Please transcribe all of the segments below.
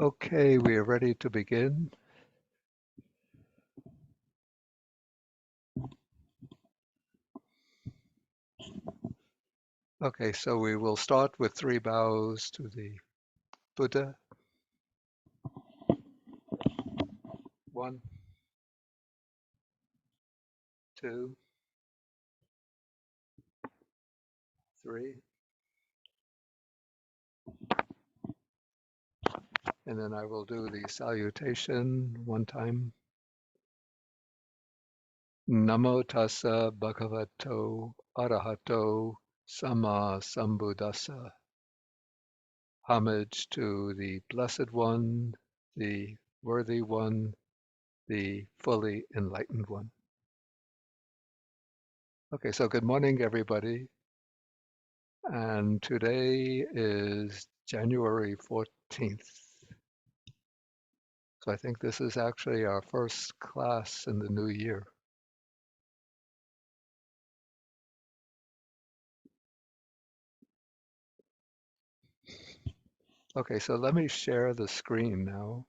Okay, we are ready to begin. Okay, so we will start with 3 bows to the Buddha. 1, 2, 3. And then I will do the salutation one time. Namo tassa bhagavato arahato sama sambuddhassa. Homage to the Blessed One, the Worthy One, the fully enlightened one. Okay, so good morning, everybody. And today is January 14th. So I think this is actually our first class in the new year. Okay, so let me share the screen now.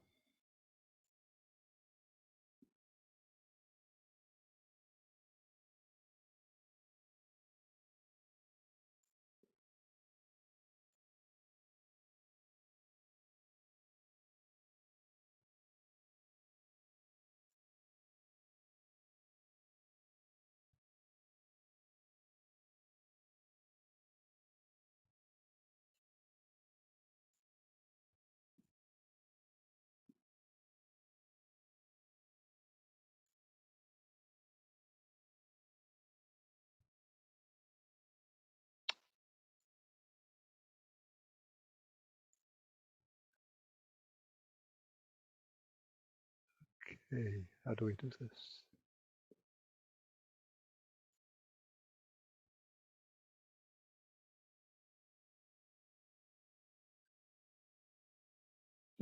Okay, how do we do this?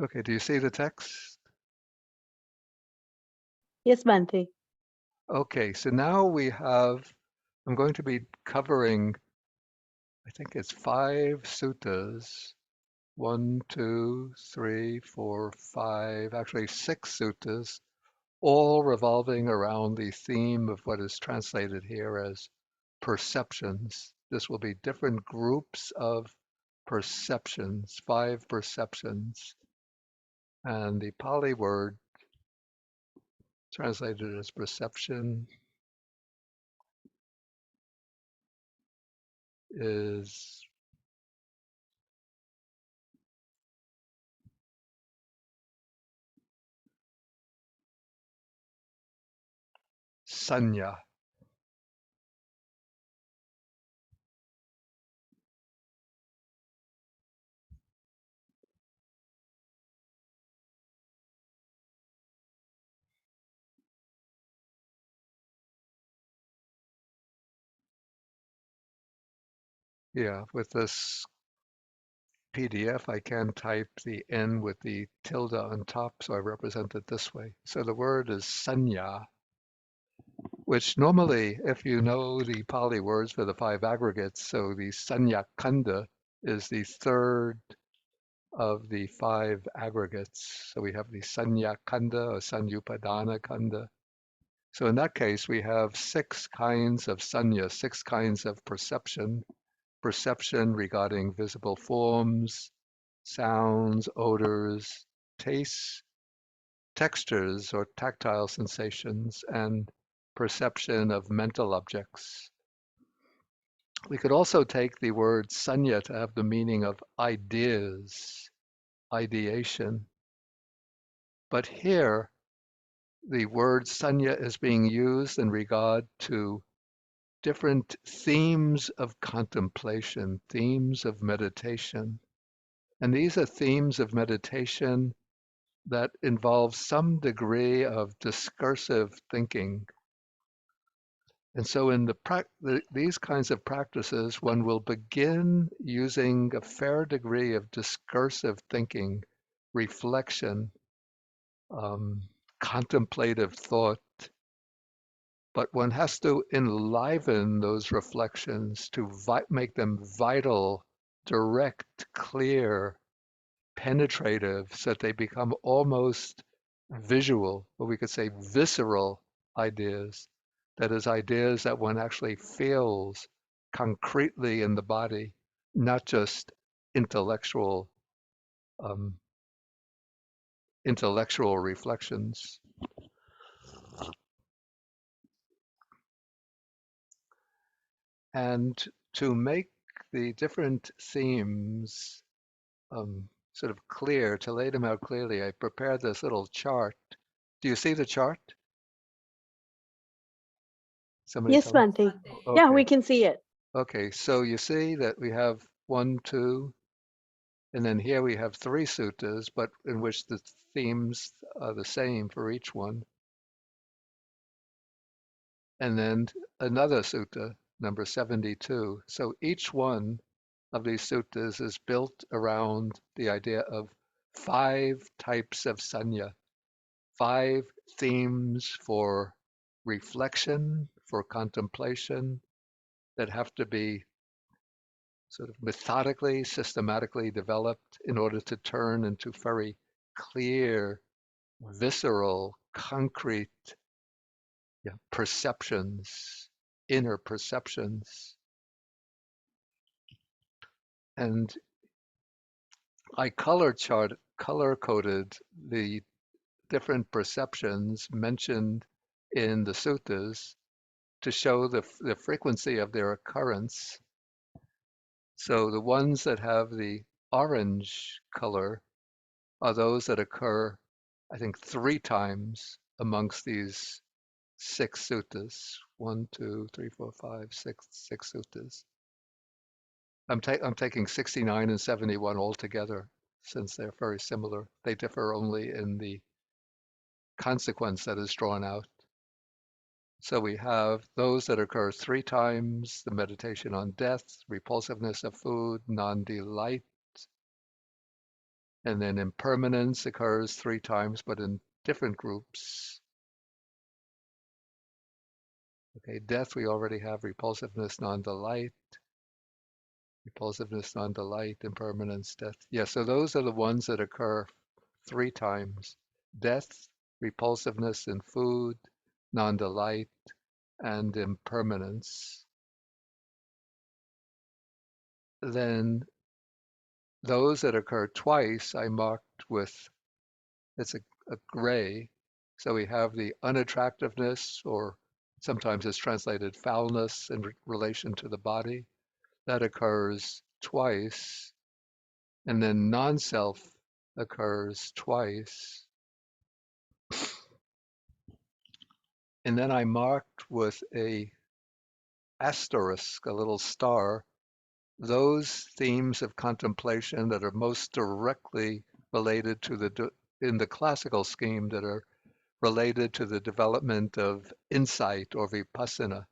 Okay, do you see the text? Yes, Bhante. Okay, so now I'm going to be covering, I think it's 5 suttas. 1, 2, 3, 4, 5, actually 6 suttas, all revolving around the theme of what is translated here as perceptions. This will be different groups of perceptions, 5 perceptions. And the Pali word translated as perception is sanya. Yeah, with this PDF, I can type the N with the tilde on top, so I represent it this way. So the word is sanya, which normally, if you know the Pali words for the 5 aggregates, so the sanya kanda is the third of the 5 aggregates. So we have the sanya kanda or sanyupadana kanda. So in that case, we have 6 kinds of sanya, 6 kinds of perception. Perception regarding visible forms, sounds, odors, tastes, textures or tactile sensations, and perception of mental objects. We could also take the word sanya to have the meaning of ideas, ideation. But here, the word sanya is being used in regard to different themes of contemplation, themes of meditation. And these are themes of meditation that involve some degree of discursive thinking. And so in these kinds of practices, one will begin using a fair degree of discursive thinking, reflection, contemplative thought, but one has to enliven those reflections to make them vital, direct, clear, penetrative, so that they become almost visual, or we could say visceral ideas. That is, ideas that one actually feels concretely in the body, not just intellectual um, intellectual reflections. And to make the different themes sort of clear, to lay them out clearly, I prepared this little chart. Do you see the chart? Somebody Yes, tell me. Bhante. Yeah, Okay. we can see it. Okay. So you see that we have one, two, and then here we have three suttas, but in which the themes are the same for each one. And then another sutta, number 72. So each one of these suttas is built around the idea of 5 types of sanya, 5 themes for reflection, for contemplation, that have to be sort of methodically, systematically developed in order to turn into very clear, visceral, concrete, yeah, perceptions, inner perceptions. And I color coded the different perceptions mentioned in the suttas to show the frequency of their occurrence. So the ones that have the orange color are those that occur, I think, 3 times amongst these 6 suttas. One, two, three, four, five, six suttas. I'm taking 69 and 71 all together since they're very similar. They differ only in the consequence that is drawn out. So we have those that occur 3 times, the meditation on death, repulsiveness of food, non-delight, and then impermanence occurs 3 times, but in different groups. Okay, death we already have repulsiveness, non-delight, impermanence, death. Yeah, so those are the ones that occur 3 times. Death, repulsiveness in food, non-delight, and impermanence. Then those that occur twice, I marked with, it's a gray. So we have the unattractiveness, or sometimes it's translated foulness in relation to the body. That occurs twice. And then non-self occurs twice. And then I marked with a asterisk, a little star, those themes of contemplation that are most directly related to in the classical scheme, that are related to the development of insight or vipassana.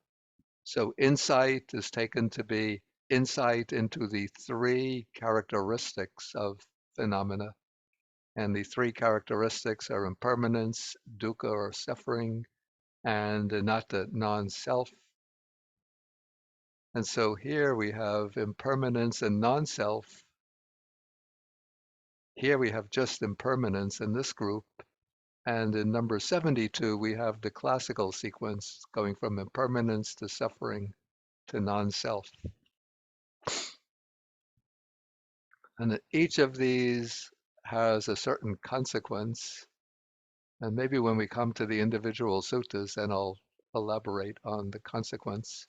So insight is taken to be insight into the 3 characteristics of phenomena. And the 3 characteristics are impermanence, dukkha or suffering, and anatta, non-self. And so here we have impermanence and non-self. Here we have just impermanence in this group. And in number 72, we have the classical sequence going from impermanence to suffering to non-self. And each of these has a certain consequence. And maybe when we come to the individual suttas, then I'll elaborate on the consequence.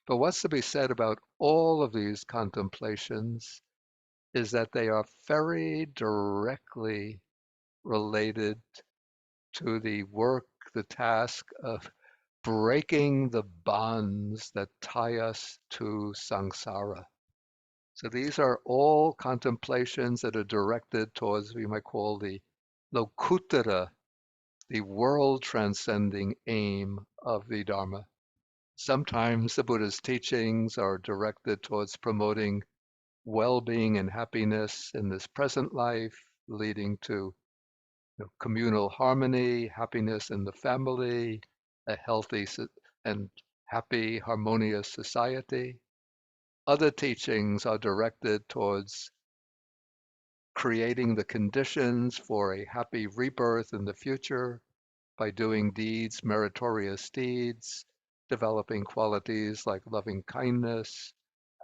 But what's to be said about all of these contemplations is that they are very directly related to the work, the task of breaking the bonds that tie us to samsara. So these are all contemplations that are directed towards, we might call, the lokuttara, the world transcending aim of the Dharma. Sometimes the Buddha's teachings are directed towards promoting well-being and happiness in this present life, leading to communal harmony, happiness in the family, a healthy and happy, harmonious society. Other teachings are directed towards creating the conditions for a happy rebirth in the future by doing deeds, meritorious deeds, developing qualities like loving kindness,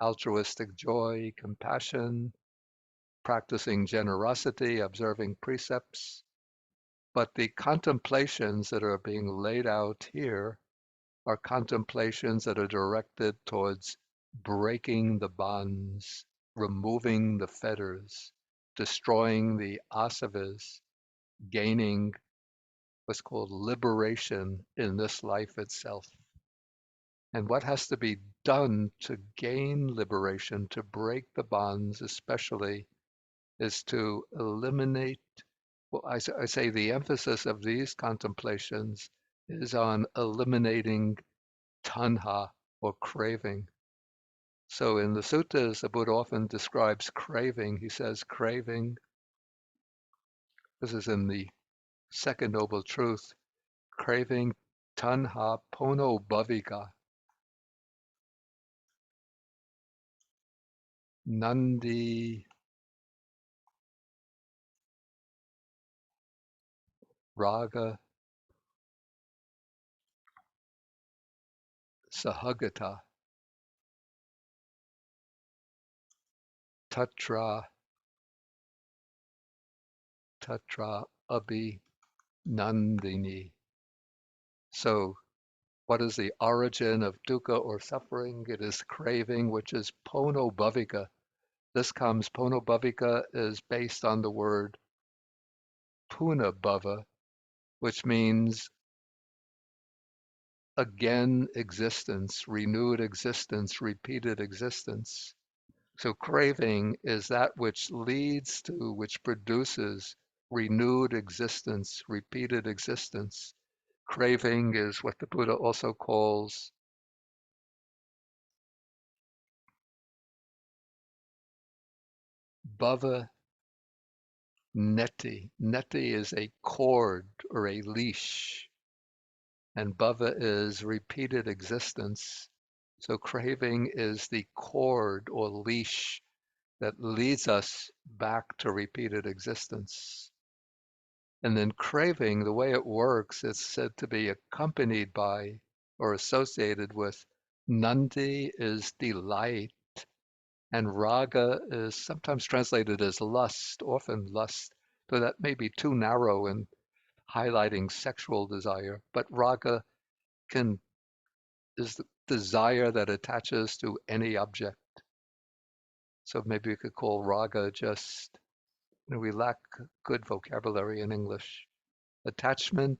altruistic joy, compassion, practicing generosity, observing precepts. But the contemplations that are being laid out here are contemplations that are directed towards breaking the bonds, removing the fetters, destroying the asavas, gaining what's called liberation in this life itself. And what has to be done to gain liberation, to break the bonds especially, is to eliminate, well, I say the emphasis of these contemplations is on eliminating tanha or craving. So in the suttas, the Buddha often describes craving. He says craving, this is in the second noble truth, craving tanha pono bhavika, nandi raga sahagata tatra tatra abhi nandini. So what is the origin of dukkha or suffering? It is craving, which is pono bhavika. This comes, pono bhavika is based on the word puna bhava, which means again existence, renewed existence, repeated existence. So craving is that which leads to, which produces renewed existence, repeated existence. Craving is what the Buddha also calls bhava neti. Neti is a cord or a leash, and bhava is repeated existence. So craving is the cord or leash that leads us back to repeated existence. And then craving, the way it works, it's said to be accompanied by or associated with nandi is delight, and raga is sometimes translated as lust, often lust, though that may be too narrow in highlighting sexual desire. But raga can is the desire that attaches to any object. So maybe we could call raga just, we lack good vocabulary in English. Attachment,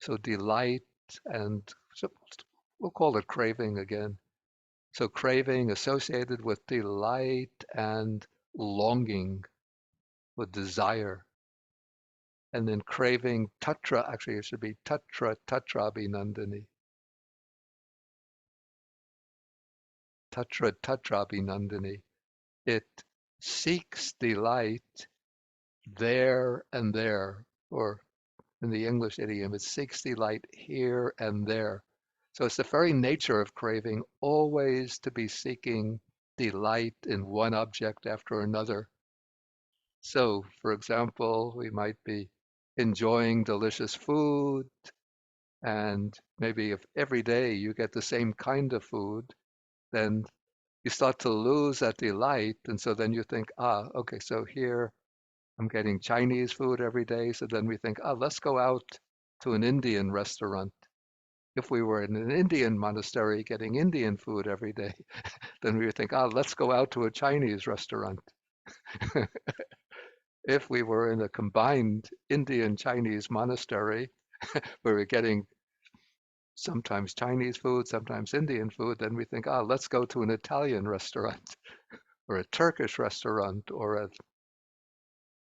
so delight, and so we'll call it craving again. So craving associated with delight and longing, with desire. And then craving tatra, actually it should be tatra tatrabhinandani. Tatra tatrabhinandani. It seeks delight there and there, or in the English idiom, it seeks delight here and there. So it's the very nature of craving always to be seeking delight in one object after another. So, for example, we might be enjoying delicious food, and maybe if every day you get the same kind of food, then you start to lose that delight. And so then you think, okay, so here I'm getting Chinese food every day. So then we think, let's go out to an Indian restaurant. If we were in an Indian monastery getting Indian food every day, then we would think, let's go out to a Chinese restaurant. If we were in a combined Indian Chinese monastery where we're getting sometimes Chinese food, sometimes Indian food, then we think, let's go to an Italian restaurant or a Turkish restaurant or a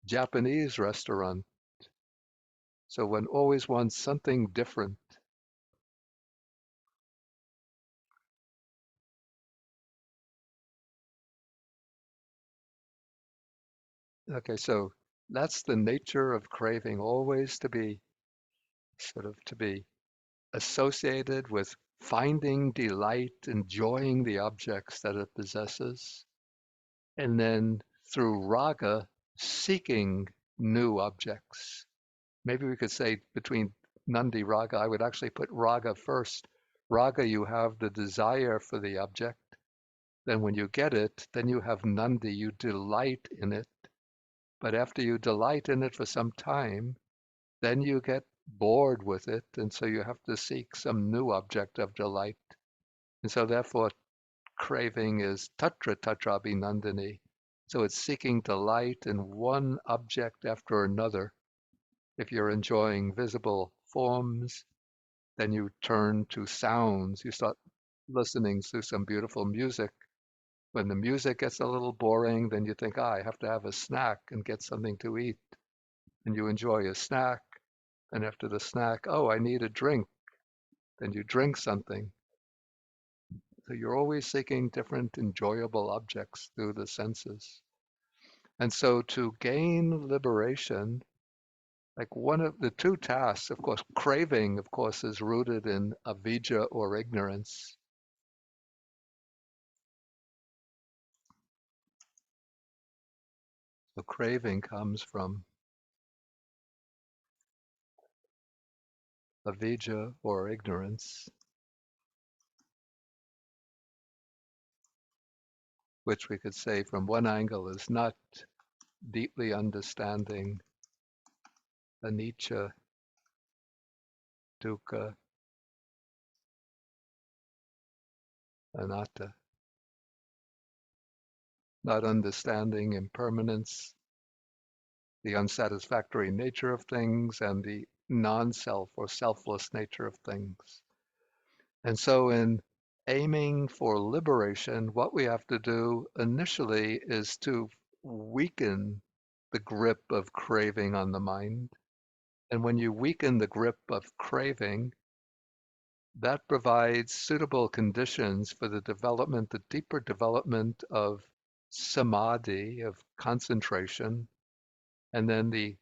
Japanese restaurant. So one always wants something different. Okay, so that's the nature of craving, always to be to be associated with finding delight, enjoying the objects that it possesses, and then through raga, seeking new objects. Maybe we could say between Nandi raga, I would actually put raga first. Raga, you have the desire for the object. Then when you get it, then you have Nandi, you delight in it. But after you delight in it for some time, then you get bored with it. And so you have to seek some new object of delight. And so therefore, craving is tatra tatrabhinandini. So it's seeking delight in one object after another. If you're enjoying visible forms, then you turn to sounds. You start listening to some beautiful music. When the music gets a little boring, then you think, I have to have a snack and get something to eat. And you enjoy a snack. And after the snack, oh, I need a drink. Then you drink something. So you're always seeking different enjoyable objects through the senses. And so to gain liberation, like one of the two tasks, of course, craving, of course, is rooted in avidya or ignorance. So craving comes from avidya or ignorance, which we could say from one angle is not deeply understanding anicca, dukkha, anatta, not understanding impermanence, the unsatisfactory nature of things, and the non-self or selfless nature of things. And so in aiming for liberation, what we have to do initially is to weaken the grip of craving on the mind. And when you weaken the grip of craving, that provides suitable conditions for the development, the deeper development of samadhi, of concentration. And then the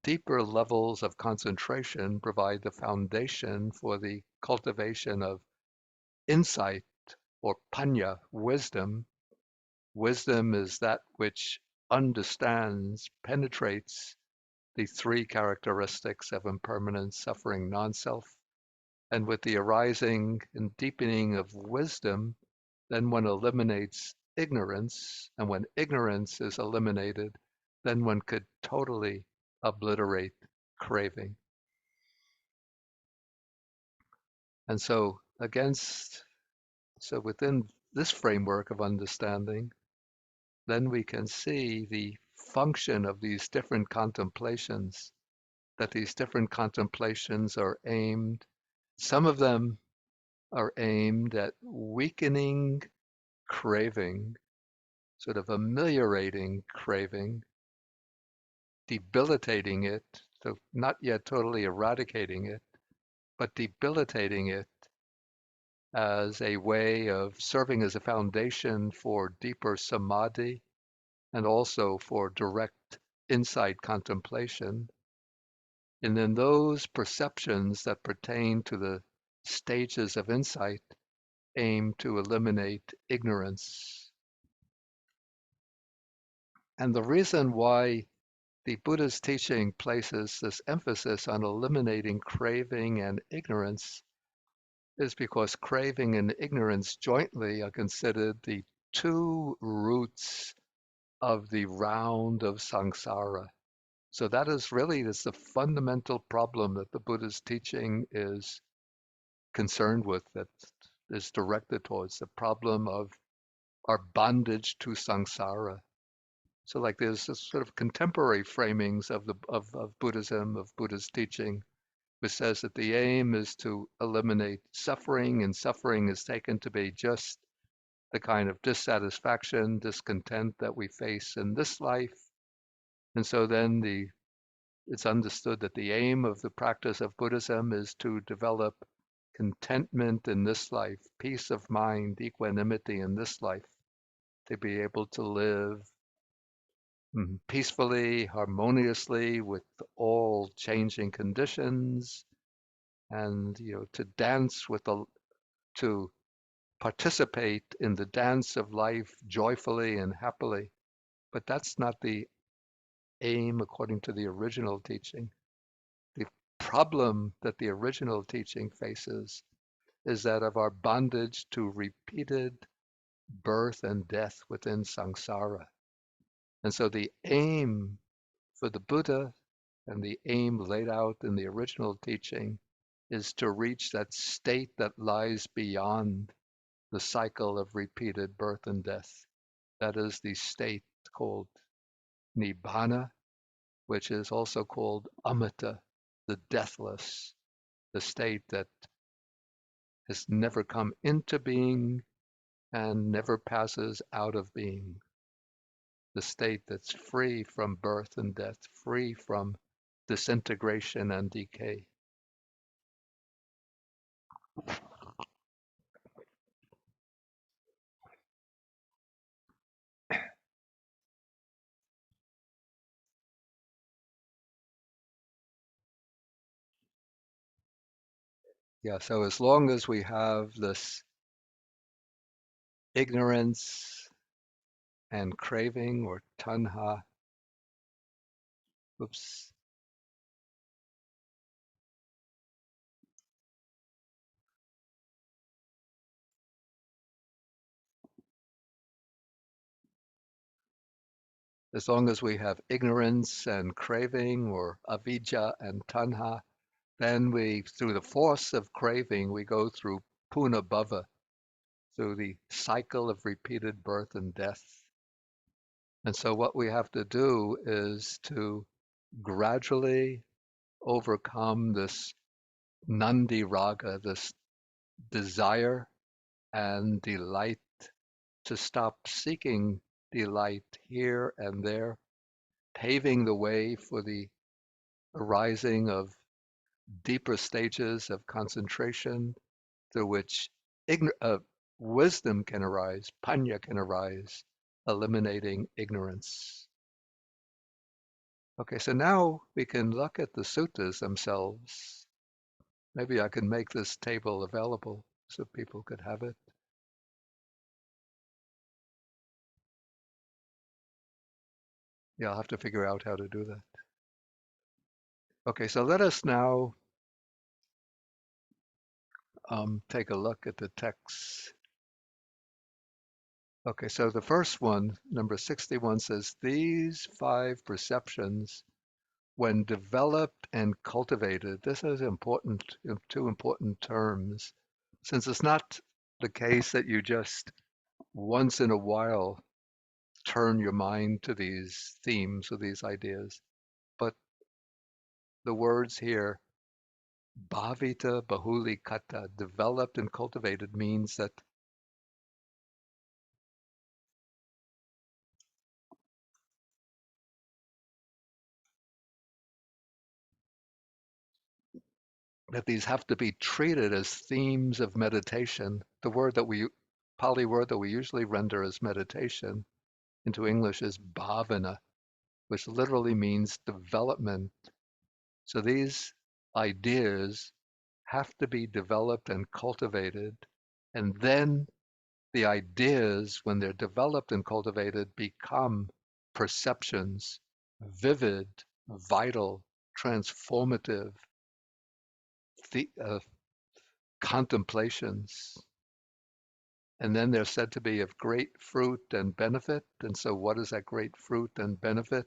deeper levels of concentration provide the foundation for the cultivation of insight or panya, wisdom. Wisdom is that which understands, penetrates the three characteristics of impermanence, suffering, non-self. And with the arising and deepening of wisdom, then one eliminates ignorance. And when ignorance is eliminated, then one could totally obliterate craving. And so so within this framework of understanding, then we can see the function of these different contemplations, that these different contemplations are aimed, some of them are aimed at weakening craving, sort of ameliorating craving, debilitating it, so not yet totally eradicating it, but debilitating it as a way of serving as a foundation for deeper samadhi and also for direct insight contemplation. And then those perceptions that pertain to the stages of insight aim to eliminate ignorance. And the reason why the Buddha's teaching places this emphasis on eliminating craving and ignorance is because craving and ignorance jointly are considered the two roots of the round of samsara. So that is the fundamental problem that the Buddha's teaching is concerned with, that is directed towards the problem of our bondage to samsara. So like there's this sort of contemporary framings of Buddhism, of Buddha's teaching, which says that the aim is to eliminate suffering, and suffering is taken to be just the kind of dissatisfaction, discontent that we face in this life. And so then it's understood that the aim of the practice of Buddhism is to develop contentment in this life, peace of mind, equanimity in this life, to be able to live peacefully, harmoniously with all changing conditions, and to dance to participate in the dance of life joyfully and happily. But that's not the aim according to the original teaching. The problem that the original teaching faces is that of our bondage to repeated birth and death within samsara. And so the aim for the Buddha and the aim laid out in the original teaching is to reach that state that lies beyond the cycle of repeated birth and death. That is the state called nibbana, which is also called amata, the deathless, the state that has never come into being and never passes out of being, the state that's free from birth and death, free from disintegration and decay. Yeah, so as long as we have this ignorance and craving or tanha, oops, as long as we have ignorance and craving or avidya and tanha, then we, through the force of craving, we go through puna bhava, through the cycle of repeated birth and death. And so what we have to do is to gradually overcome this nandi raga, this desire and delight, to stop seeking delight here and there, paving the way for the arising of deeper stages of concentration through which wisdom can arise, panya can arise, eliminating ignorance. Okay, so now we can look at the suttas themselves. Maybe I can make this table available so people could have it. Yeah, I'll have to figure out how to do that. Okay, so let us now take a look at the text. Okay, so the first one, number 61, says, these five perceptions, when developed and cultivated, this is important, two important terms, since it's not the case that you just once in a while turn your mind to these themes or these ideas, but the words here, bhavita bahuli kata, developed and cultivated, means that these have to be treated as themes of meditation. The word that we, Pali word that we usually render as meditation into English is bhavana, which literally means development. So these ideas have to be developed and cultivated, and then the ideas, when they're developed and cultivated, become perceptions, vivid, vital, transformative, the, contemplations. And then they're said to be of great fruit and benefit. And so, what is that great fruit and benefit?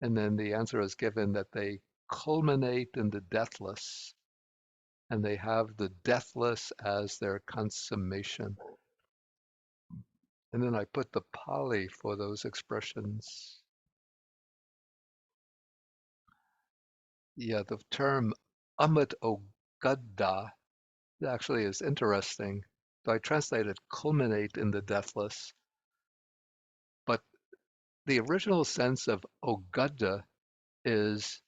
And then the answer is given that they culminate in the deathless, and they have the deathless as their consummation. And then I put the Pali for those expressions. Yeah, the term Amit Ogadda actually is interesting. So I translated culminate in the deathless, but the original sense of Ogadda is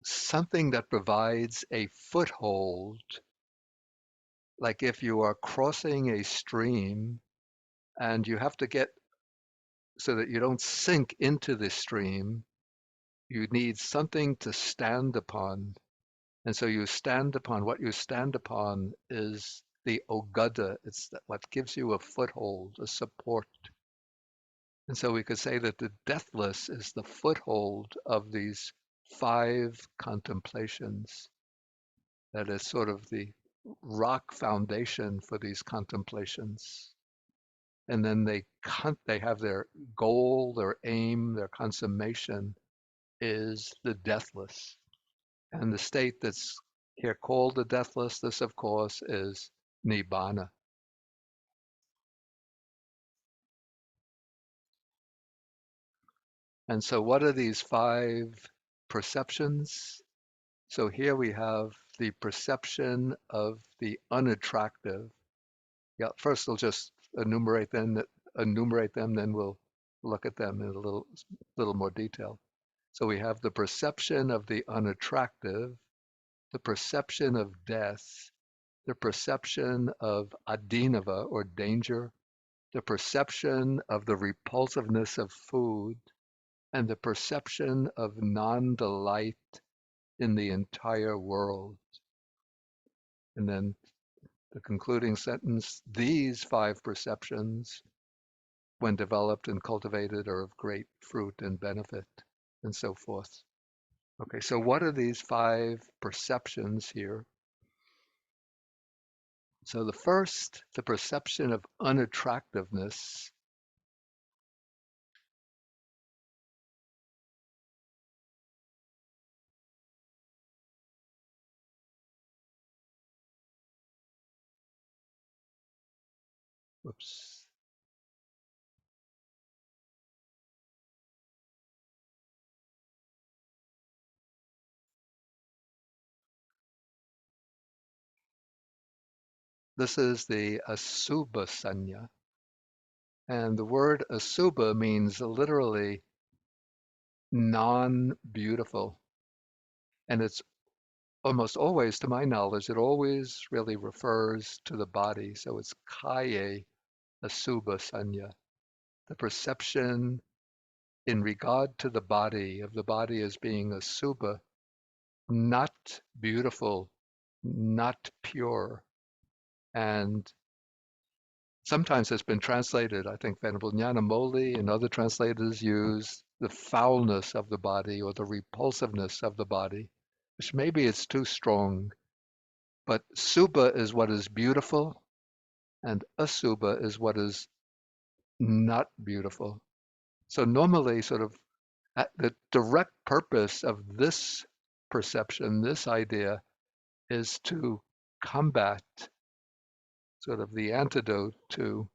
something that provides a foothold. Like if you are crossing a stream and you have to get so that you don't sink into the stream, you need something to stand upon. And so you stand upon, what you stand upon is the ogada. It's what gives you a foothold, a support. And so we could say that the deathless is the foothold of these 5 contemplations. That is sort of the rock foundation for these contemplations. And then they have their goal, their aim, their consummation is the deathless. And the state that's here called the deathless, this of course is nibbana. And so what are these 5 perceptions? So here we have the perception of the unattractive. Yeah, first we'll just enumerate them, then we'll look at them in a little more detail. So we have the perception of the unattractive, the perception of death, the perception of adinava or danger, the perception of the repulsiveness of food, and the perception of non-delight in the entire world. And then the concluding sentence, these 5 perceptions, when developed and cultivated, are of great fruit and benefit, and so forth. Okay, so what are these 5 perceptions here? So the first, the perception of unattractiveness. Whoops. This is the asubha sanya. And the word asubha means literally non-beautiful. And it's almost always, to my knowledge, it always really refers to the body. So it's kaya asubha sanya, the perception in regard to the body, of the body as being asubha, not beautiful, not pure. And sometimes it's been translated, I think Venerable Nyanamoli and other translators use the foulness of the body or the repulsiveness of the body, which maybe it's too strong. But subha is what is beautiful, and asubha is what is not beautiful. So normally, sort of, the direct purpose of this perception, this idea, is to combat sort of the antidote to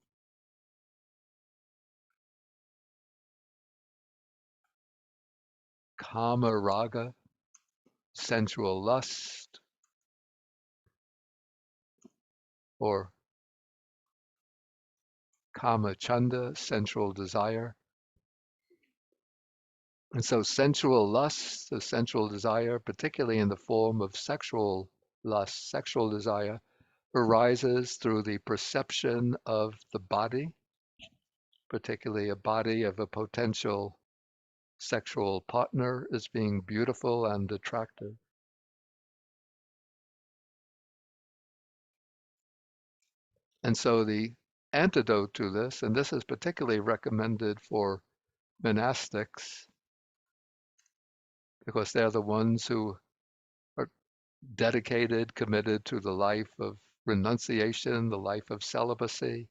kama raga, sensual lust, or kama chanda, sensual desire. And so sensual lust, the sensual desire, particularly in the form of sexual lust, sexual desire, arises through the perception of the body, particularly a body of a potential sexual partner, as being beautiful and attractive. And so the antidote to this, and this is particularly recommended for monastics, because they're the ones who are dedicated, committed to the life of renunciation, the life of celibacy.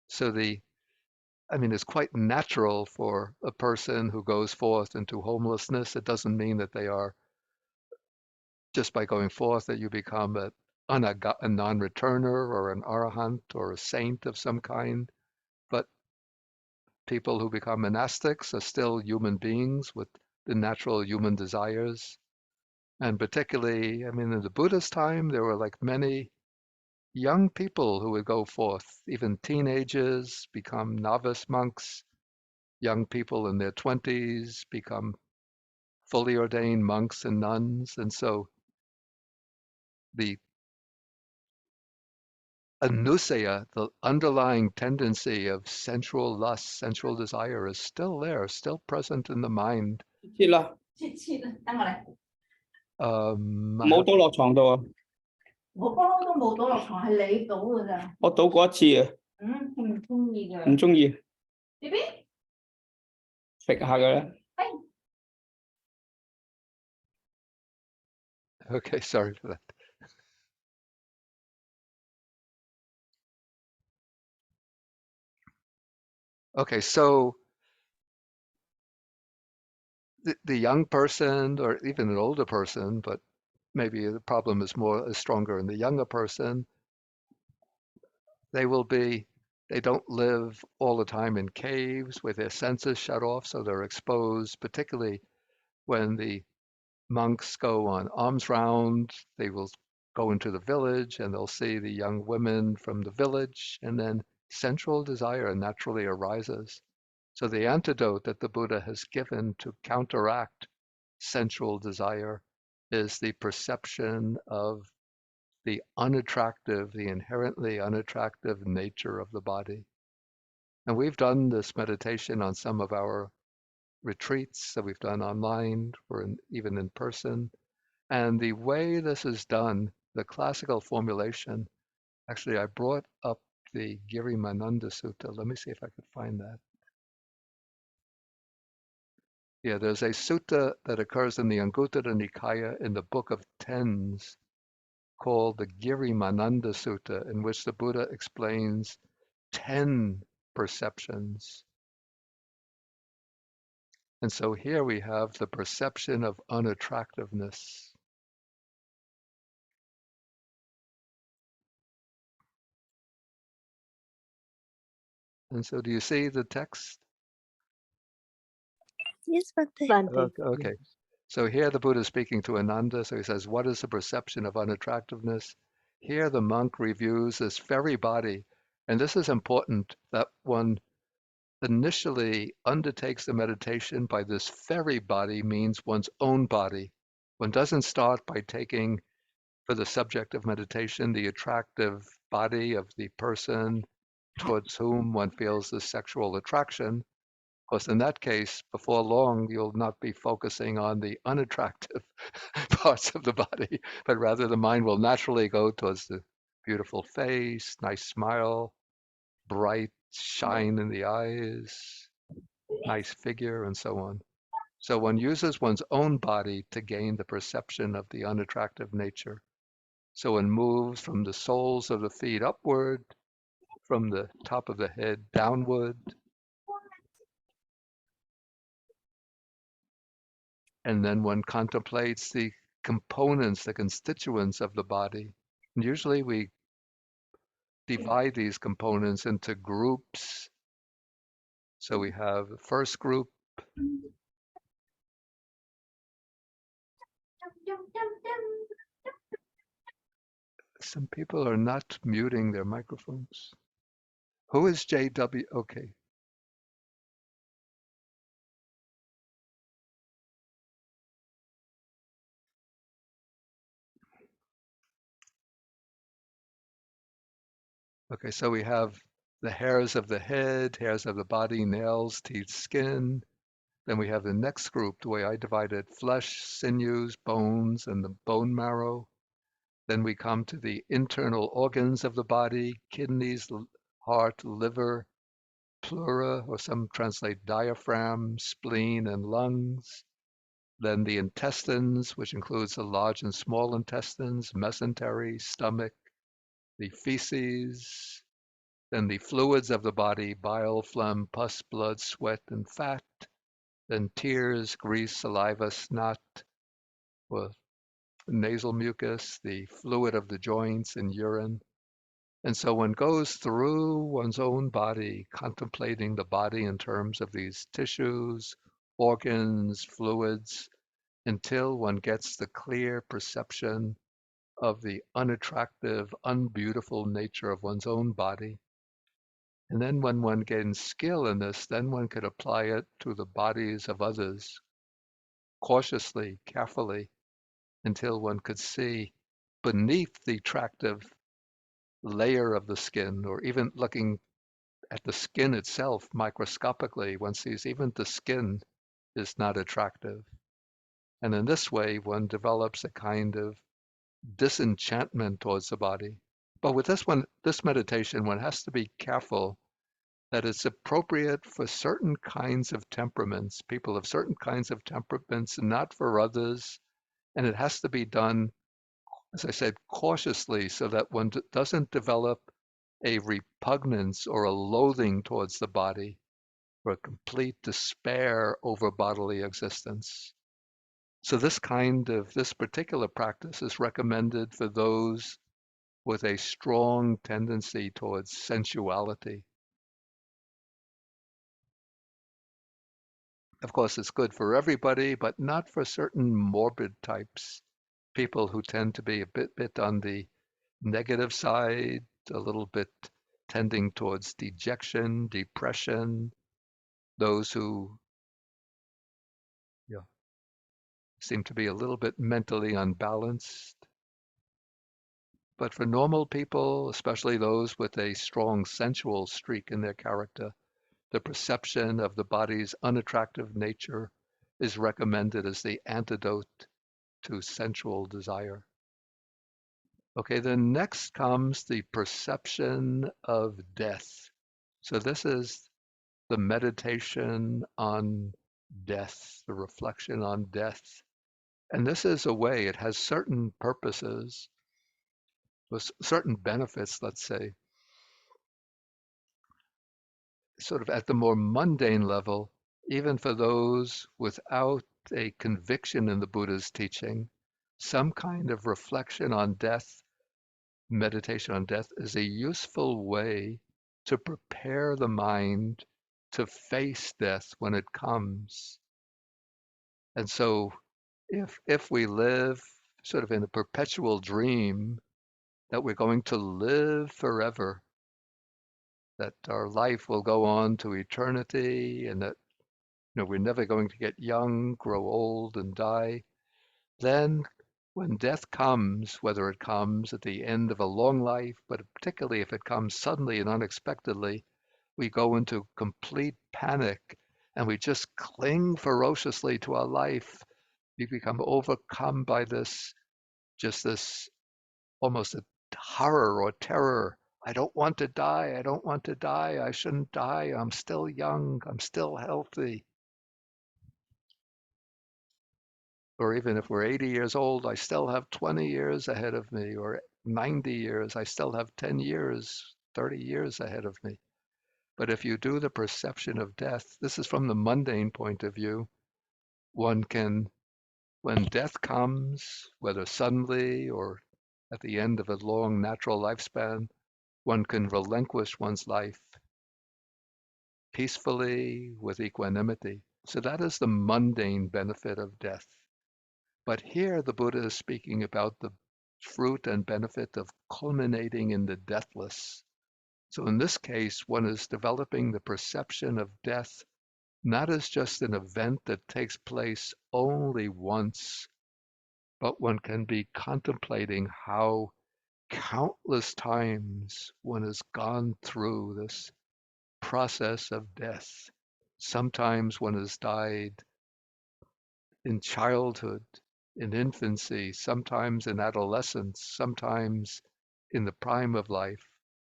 So it's quite natural for a person who goes forth into homelessness. It doesn't mean that they are, just by going forth, that you become a non-returner or an arahant or a saint of some kind. But people who become monastics are still human beings with the natural human desires. And particularly, in the Buddhist time, there were like many young people who would go forth, even teenagers become novice monks, young people in their 20s become fully ordained monks and nuns. And so the anusaya, the underlying tendency of sensual lust, sensual desire, is still there, still present in the mind. I 我不嬲都冇倒落床，係你倒㗎咋？我倒過一次啊，佢唔中意㗎。唔中意， BB 食下嘅咧。 Okay, sorry for that. Okay, so the young person, or even an older person, but maybe the problem is stronger in the younger person, they don't live all the time in caves with their senses shut off, so they're exposed, particularly when the monks go on alms round, they will go into the village and they'll see the young women from the village, and then sensual desire naturally arises. So the antidote that the Buddha has given to counteract sensual desire is the perception of the unattractive, the inherently unattractive nature of the body. And we've done this meditation on some of our retreats that we've done online or even in person. And the way this is done, the classical formulation, actually, I brought up the Girimananda Sutta. Let me see if I could find that. Yeah, there's a sutta that occurs in the Anguttara Nikaya in the Book of Tens called the Girimananda Sutta, in which the Buddha explains 10 perceptions. And so here we have the perception of unattractiveness. And so do you see the text? Yes, Bhante. Okay. So here the Buddha is speaking to Ananda. So he says, what is the perception of unattractiveness? Here the monk reviews this very body. And this is important, that one initially undertakes the meditation by this very body, means one's own body. One doesn't start by taking for the subject of meditation the attractive body of the person towards whom one feels the sexual attraction. Because in that case, before long, you'll not be focusing on the unattractive parts of the body, but rather the mind will naturally go towards the beautiful face, nice smile, bright shine in the eyes, nice figure, and so on. So one uses one's own body to gain the perception of the unattractive nature. So one moves from the soles of the feet upward, from the top of the head downward, and then one contemplates the components, the constituents of the body. And usually we divide these components into groups. So we have the first group. Some people are not muting their microphones. Who is JW? Okay. Okay, so we have the hairs of the head, hairs of the body, nails, teeth, skin. Then we have the next group, the way I divided, flesh, sinews, bones, and the bone marrow. Then we come to the internal organs of the body, kidneys, heart, liver, pleura, or some translate diaphragm, spleen, and lungs. Then the intestines, which includes the large and small intestines, mesentery, stomach, the feces. Then the fluids of the body, bile, phlegm, pus, blood, sweat, and fat. Then tears, grease, saliva, snot, or nasal mucus, the fluid of the joints, and urine. And so one goes through one's own body, contemplating the body in terms of these tissues, organs, fluids, until one gets the clear perception of the unattractive, unbeautiful nature of one's own body. And then when one gains skill in this, then one could apply it to the bodies of others, cautiously, carefully, until one could see beneath the attractive layer of the skin, or even looking at the skin itself microscopically, one sees even the skin is not attractive. And in this way, one develops a kind of disenchantment towards the body. But with this meditation, one has to be careful that it's appropriate for certain kinds of temperaments, people of certain kinds of temperaments, not for others. And it has to be done, as I said, cautiously so that one doesn't develop a repugnance or a loathing towards the body or a complete despair over bodily existence. So this particular practice is recommended for those with a strong tendency towards sensuality. Of course, it's good for everybody, but not for certain morbid types, people who tend to be a bit on the negative side, a little bit tending towards dejection, depression, those who seem to be a little bit mentally unbalanced. But for normal people, especially those with a strong sensual streak in their character, the perception of the body's unattractive nature is recommended as the antidote to sensual desire. Okay, then next comes the perception of death. So this is the meditation on death, the reflection on death. And this is a way, it has certain purposes, with certain benefits, let's say, sort of at the more mundane level, even for those without a conviction in the Buddha's teaching, some kind of reflection on death, meditation on death, is a useful way to prepare the mind to face death when it comes. And so if we live sort of in a perpetual dream that we're going to live forever, that our life will go on to eternity, and that we're never going to get young, grow old, and die, then when death comes, whether it comes at the end of a long life, but particularly if it comes suddenly and unexpectedly, we go into complete panic and we just cling ferociously to our life. We become overcome by this almost a horror or terror. I don't want to die. I don't want to die. I shouldn't die. I'm still young. I'm still healthy. Or even if we're 80 years old, I still have 20 years ahead of me, or 90 years, I still have 10 years, 30 years ahead of me. But if you do the perception of death, this is from the mundane point of view, one can, when death comes, whether suddenly or at the end of a long natural lifespan, one can relinquish one's life peacefully with equanimity. So that is the mundane benefit of death. But here the Buddha is speaking about the fruit and benefit of culminating in the deathless. So in this case, one is developing the perception of death not as just an event that takes place only once, but one can be contemplating how countless times one has gone through this process of death. Sometimes one has died in childhood, in infancy, sometimes in adolescence, sometimes in the prime of life,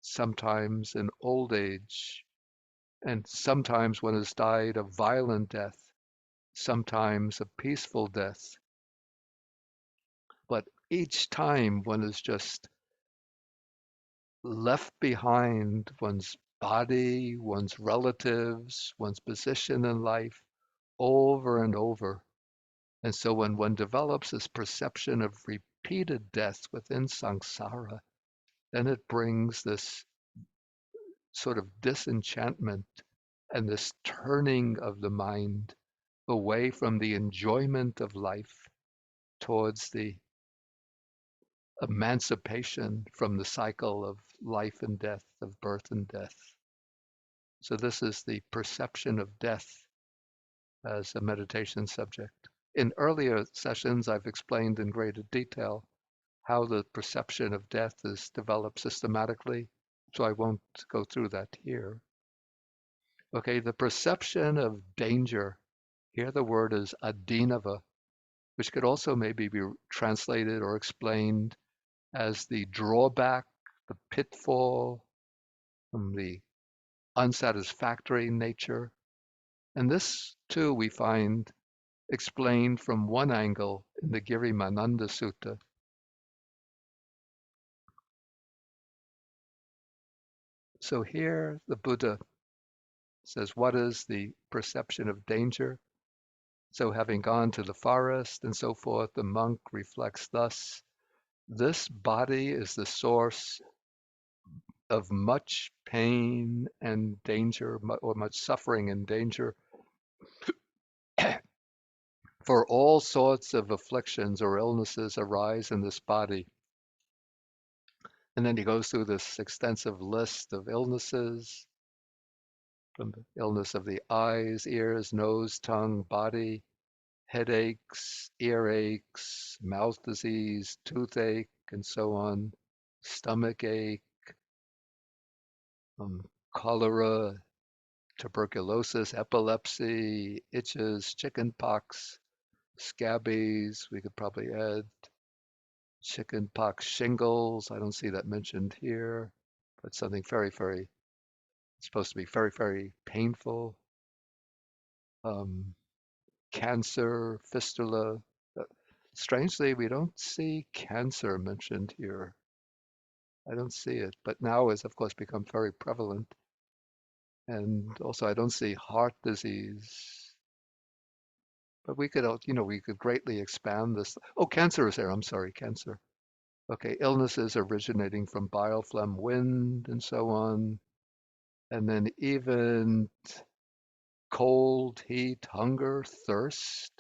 sometimes in old age, and sometimes one has died a violent death, sometimes a peaceful death. But each time one is just left behind one's body, one's relatives, one's position in life over and over. And so when one develops this perception of repeated death within samsara, then it brings this sort of disenchantment and this turning of the mind away from the enjoyment of life towards the emancipation from the cycle of life and death, of birth and death. So this is the perception of death as a meditation subject. In earlier sessions, I've explained in greater detail how the perception of death is developed systematically, so I won't go through that here. Okay, the perception of danger. Here the word is adinava. which could also maybe be translated or explained as the drawback, the pitfall, the unsatisfactory nature. And this too we find explained from one angle in the Girimananda Sutta. So here the Buddha says, what is the perception of danger? So having gone to the forest and so forth, the monk reflects thus, this body is the source of much pain and danger, or much suffering and danger. For all sorts of afflictions or illnesses arise in this body. And then he goes through this extensive list of illnesses, from the illness of the eyes, ears, nose, tongue, body, headaches, earaches, mouth disease, toothache, and so on, stomach ache, cholera, tuberculosis, epilepsy, itches, chicken pox, scabies, we could probably add chicken pox, shingles. I don't see that mentioned here, but something very, very, it's supposed to be very, very painful. Cancer, fistula. Strangely, we don't see cancer mentioned here. I don't see it, but now has, of course, become very prevalent. And also, I don't see heart disease. But we could, we could greatly expand this. Oh, cancer is there. I'm sorry, cancer. Okay, illnesses originating from bile, phlegm, wind, and so on. And then even cold, heat, hunger, thirst,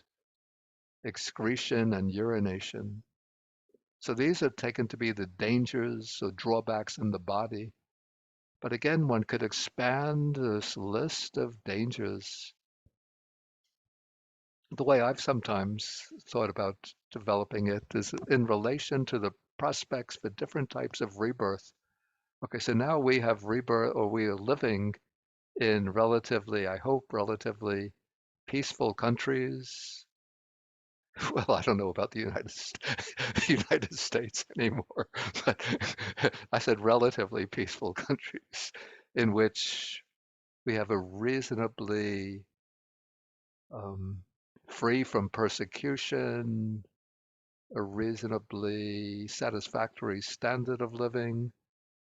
excretion, and urination. So these are taken to be the dangers or drawbacks in the body. But again, one could expand this list of dangers. The way I've sometimes thought about developing it is in relation to the prospects for different types of rebirth. Okay, so now we have rebirth, or we are living in relatively, I hope, relatively peaceful countries. Well, I don't know about the United States anymore, but I said relatively peaceful countries in which we have a reasonably free from persecution, a reasonably satisfactory standard of living.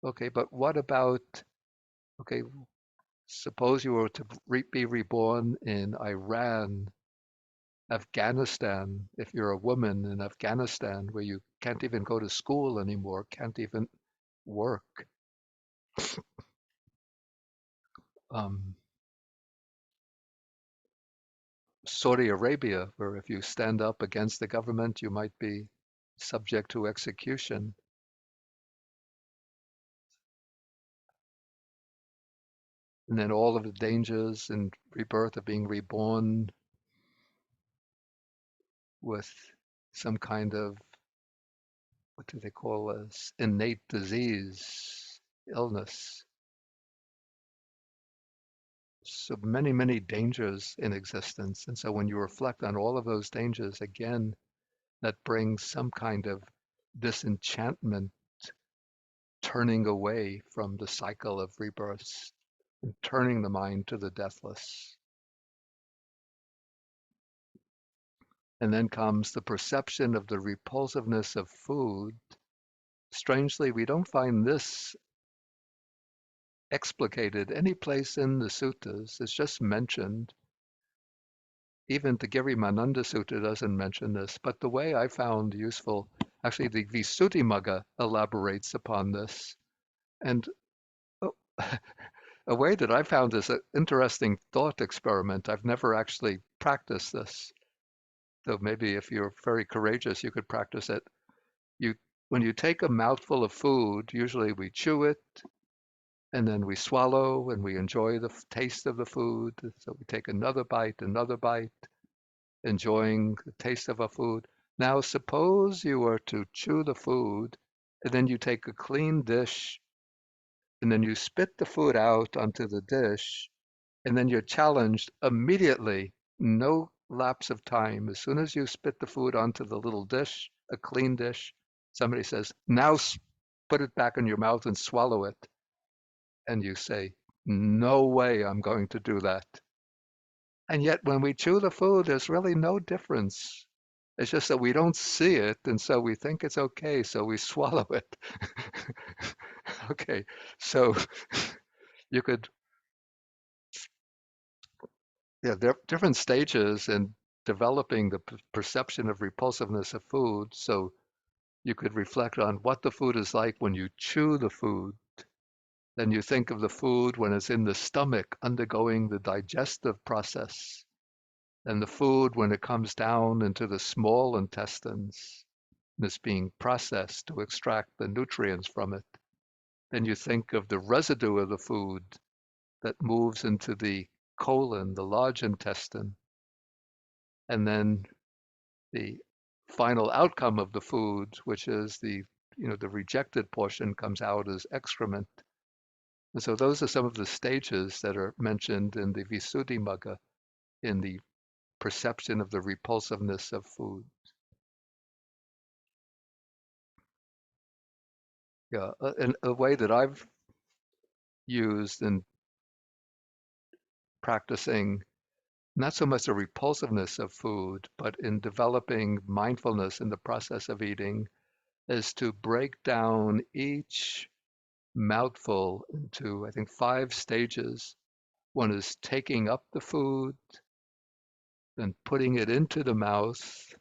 Okay, but what about, okay, suppose you were to be reborn in Iran, Afghanistan, if you're a woman in Afghanistan where you can't even go to school anymore, can't even work. Saudi Arabia, where if you stand up against the government, you might be subject to execution. And then all of the dangers and rebirth of being reborn with some kind of, what do they call this, innate disease, illness. So many, many dangers in existence. And so when you reflect on all of those dangers, again, that brings some kind of disenchantment, turning away from the cycle of rebirths and turning the mind to the deathless. And then comes the perception of the repulsiveness of food. Strangely, we don't find this explicated any place in the suttas. It's just mentioned. Even the Girimananda Sutta doesn't mention this, but the way I found useful, actually the Visuddhimagga elaborates upon this. And a way that I found is an interesting thought experiment. I've never actually practiced this. So maybe if you're very courageous, you could practice it. When you take a mouthful of food, usually we chew it, and then we swallow and we enjoy the taste of the food. So we take another bite, enjoying the taste of our food. Now, suppose you were to chew the food, and then you take a clean dish, and then you spit the food out onto the dish, and then you're challenged immediately, no lapse of time. As soon as you spit the food onto the little dish, a clean dish, somebody says, now put it back in your mouth and swallow it. And you say, no way I'm going to do that. And yet when we chew the food, there's really no difference. It's just that we don't see it, and so we think it's okay, so we swallow it. Okay, so you could, yeah, there are different stages in developing the perception of repulsiveness of food. So you could reflect on what the food is like when you chew the food. Then you think of the food when it's in the stomach undergoing the digestive process, and the food when it comes down into the small intestines and it's being processed to extract the nutrients from it. Then you think of the residue of the food that moves into the colon, the large intestine, and then the final outcome of the food, which is the rejected portion, comes out as excrement. And so those are some of the stages that are mentioned in the Visuddhimagga, in the perception of the repulsiveness of food. Yeah, and a way that I've used in practicing not so much the repulsiveness of food, but in developing mindfulness in the process of eating, is to break down each mouthful into, I think, 5 stages. One is taking up the food, then putting it into the mouth.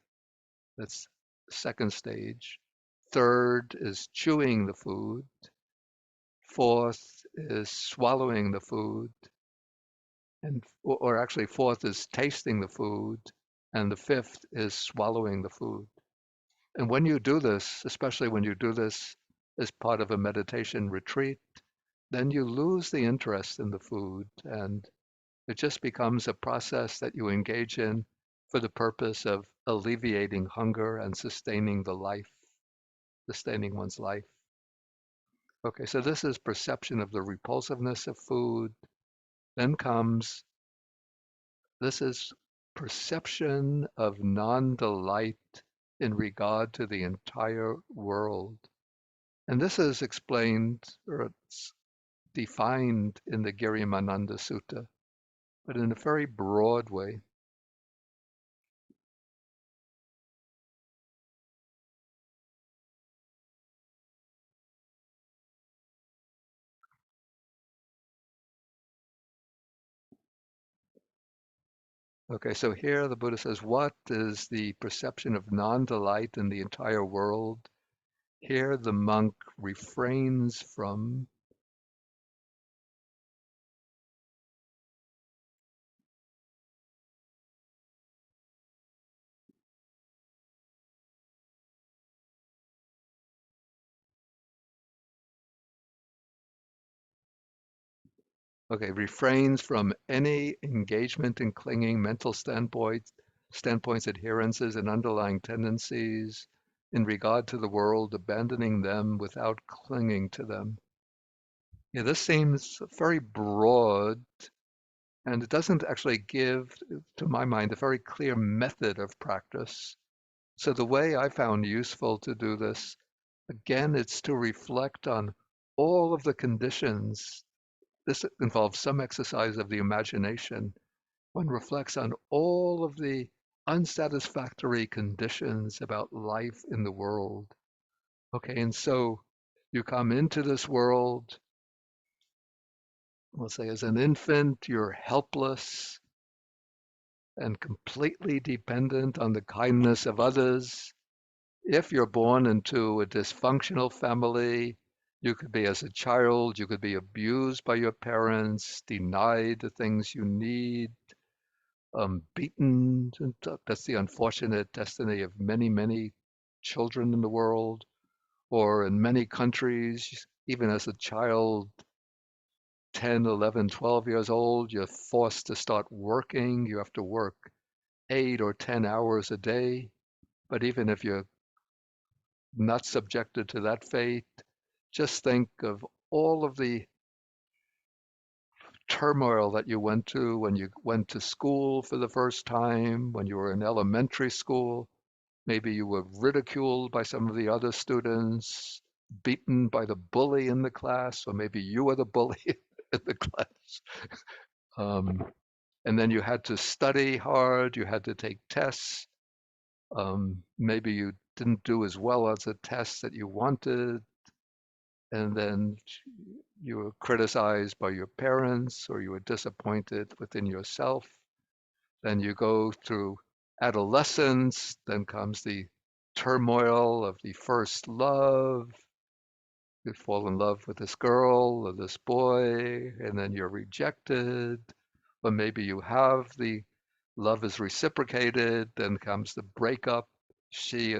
That's second stage. Third is chewing the food. Fourth is swallowing the food. Or actually, fourth is tasting the food. And the fifth is swallowing the food. And when you do this, especially when you do this as part of a meditation retreat, then you lose the interest in the food, and it just becomes a process that you engage in for the purpose of alleviating hunger and sustaining one's life. Okay, so this is perception of the repulsiveness of food. Then comes, this is perception of non-delight in regard to the entire world. And this is explained, or it's defined in the Giriyamananda Sutta, but in a very broad way. Okay, so here the Buddha says, what is the perception of non-delight in the entire world? Here the monk refrains from. Okay, refrains from any engagement in clinging mental standpoints, adherences, and underlying tendencies in regard to the world, abandoning them without clinging to them. Yeah, this seems very broad, and it doesn't actually give, to my mind, a very clear method of practice. So the way I found useful to do this, again, it's to reflect on all of the conditions. This involves some exercise of the imagination. One reflects on all of the unsatisfactory conditions about life in the world. Okay, and so you come into this world, let's say as an infant, you're helpless and completely dependent on the kindness of others. If you're born into a dysfunctional family, you could be as a child, you could be abused by your parents, denied the things you need, beaten. That's the unfortunate destiny of many, many children in the world, or in many countries, even as a child, 10, 11, 12 years old, you're forced to start working. You have to work 8 or 10 hours a day. But even if you're not subjected to that fate, just think of all of the turmoil that you went to when you went to school for the first time, when you were in elementary school. Maybe you were ridiculed by some of the other students, beaten by the bully in the class, or maybe you were the bully in the class. And then you had to study hard, you had to take tests. Maybe you didn't do as well as a test that you wanted, and then you were criticized by your parents, or you were disappointed within yourself. Then you go through adolescence, then comes the turmoil of the first love. You fall in love with this girl or this boy, and then you're rejected. Or maybe you have the love is reciprocated, then comes the breakup. She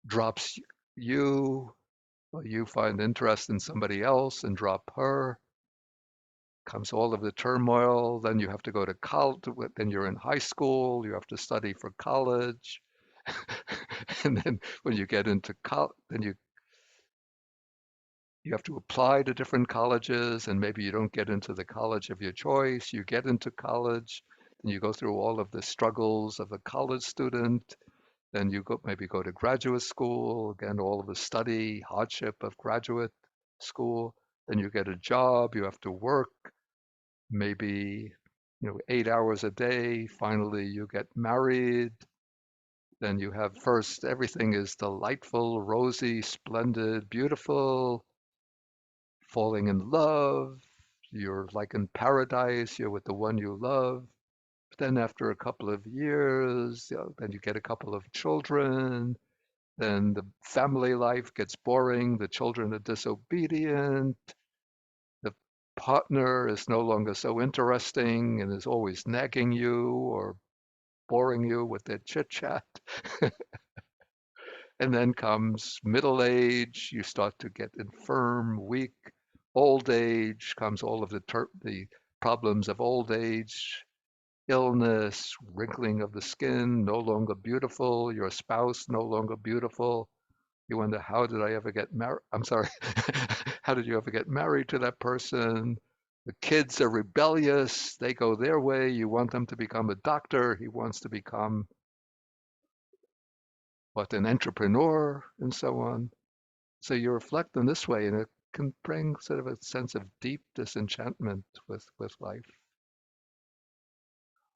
drops you, or you find interest in somebody else and drop her. Comes all of the turmoil. Then you have to go to college. Then you're in high school. You have to study for college. And then when you get into college, then you have to apply to different colleges, and maybe you don't get into the college of your choice. You get into college, and you go through all of the struggles of a college student. Then you maybe go to graduate school, again, all of the study, hardship of graduate school. Then you get a job, you have to work, maybe 8 hours a day. Finally, you get married. Then you have first, everything is delightful, rosy, splendid, beautiful, falling in love. You're like in paradise, you're with the one you love. But then after a couple of years, then you get a couple of children. Then the family life gets boring, the children are disobedient, the partner is no longer so interesting and is always nagging you or boring you with their chit chat. And then comes middle age, you start to get infirm, weak. Old age comes all of the problems of old age, illness, wrinkling of the skin, no longer beautiful, your spouse no longer beautiful. You wonder, how did I ever get married? I'm sorry, how did you ever get married to that person? The kids are rebellious, they go their way. You want them to become a doctor, he wants to become an entrepreneur, and so on. So you reflect in this way, and it can bring sort of a sense of deep disenchantment with life.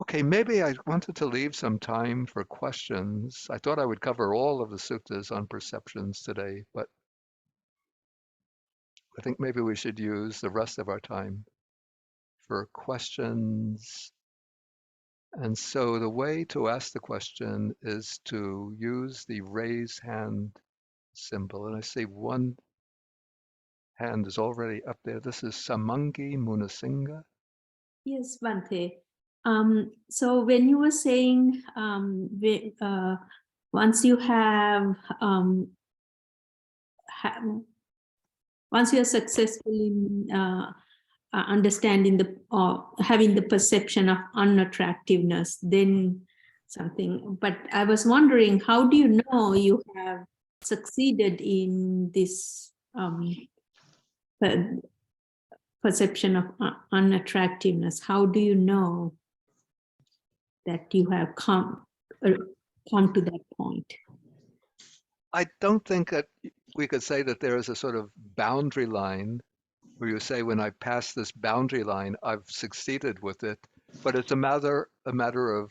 Okay, maybe I wanted to leave some time for questions. I thought I would cover all of the suttas on perceptions today, but I think maybe we should use the rest of our time for questions. And so the way to ask the question is to use the raise hand symbol. And I see one hand is already up there. This is Samangi Munasingha. Yes, Bhante. So when you were saying once you have once you are successful in understanding having the perception of unattractiveness, then something. But I was wondering, how do you know you have succeeded in this perception of unattractiveness? How do you know that you have come to that point? I don't think that we could say that there is a sort of boundary line where you say, when I pass this boundary line, I've succeeded with it. But it's a matter of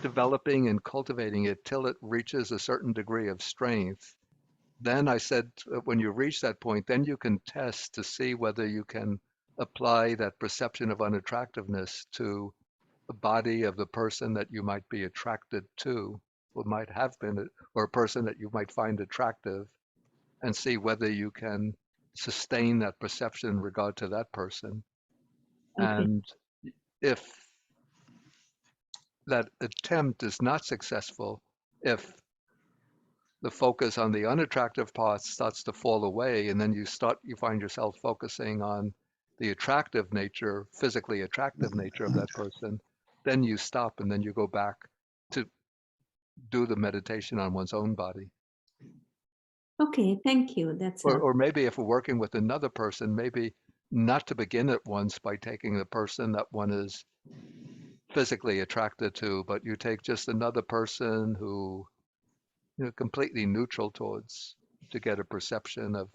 developing and cultivating it till it reaches a certain degree of strength. Then I said, when you reach that point, then you can test to see whether you can apply that perception of unattractiveness to the body of the person that you might be attracted to, or might have been, or a person that you might find attractive, and see whether you can sustain that perception in regard to that person. Okay. And if that attempt is not successful, if the focus on the unattractive part starts to fall away, and then you find yourself focusing on the attractive nature, physically attractive nature of that person, then you stop and then you go back to do the meditation on one's own body. Okay, thank you. That's or maybe if we're working with another person, maybe not to begin at once by taking the person that one is physically attracted to, but you take just another person who you're completely neutral towards to get a perception of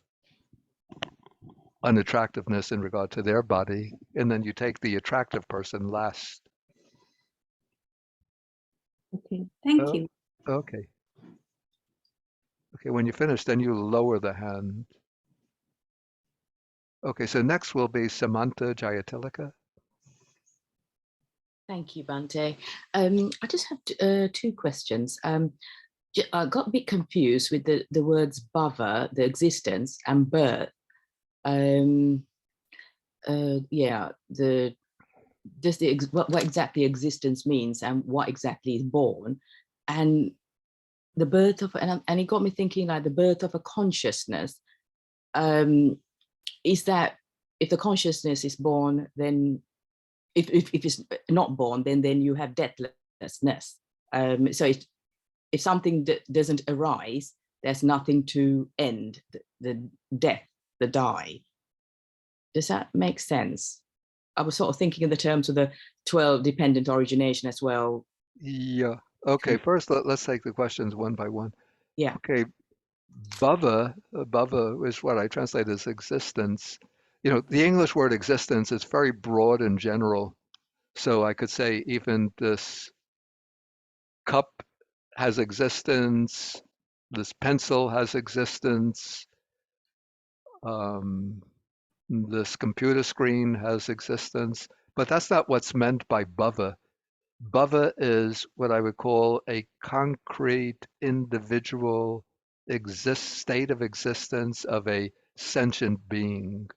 unattractiveness in regard to their body, and then you take the attractive person last. Okay, thank Oh, you. okay. Okay, when you finish, then you lower the hand. Okay, so next will be Samantha Jayatilaka. Thank you, Bhante. I just have two questions. I got a bit confused with the words bhava, the existence, and birth. Yeah, what exactly existence means and what exactly is born, and the birth of, and it got me thinking, like the birth of a consciousness. Is that if the consciousness is born, then if it's not born, then you have deathlessness. So if something doesn't arise, there's nothing to end the death, the die. Does that make sense? I was sort of thinking in the terms of the 12 dependent origination as well. Yeah. Okay, first let's take the questions one by one. Yeah. Okay, bhava is what I translate as existence. You know, the English word existence is very broad and general. So I could say even this cup has existence, this pencil has existence, this computer screen has existence, but that's not what's meant by bhava. Bhava is what I would call a concrete individual state of existence of a sentient being.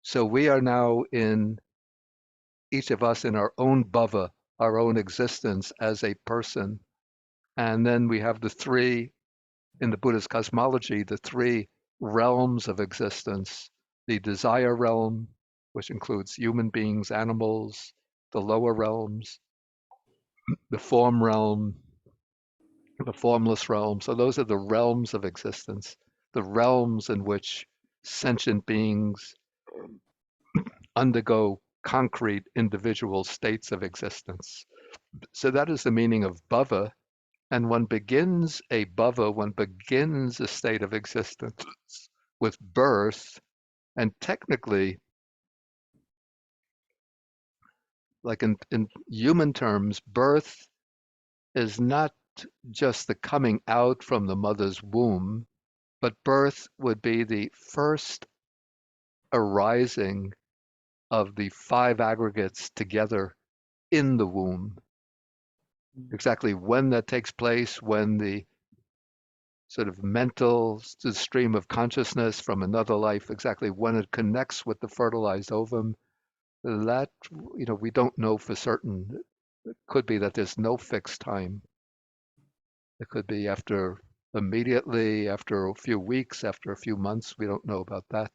So we are now in each of us in our own bhava, our own existence as a person. And then we have the three, in the Buddhist cosmology, the three realms of existence, the desire realm, which includes human beings, animals, the lower realms, the form realm, the formless realm. So those are the realms of existence, the realms in which sentient beings undergo concrete individual states of existence. So that is the meaning of bhava. And one begins a bhava, one begins a state of existence with birth. And technically, like in human terms, birth is not just the coming out from the mother's womb, but birth would be the first arising of the five aggregates together in the womb. Exactly when that takes place, when the sort of mental stream of consciousness from another life, exactly when it connects with the fertilized ovum, that, you know, we don't know for certain. It could be that there's no fixed time. It could be after immediately, after a few weeks, after a few months. We don't know about that.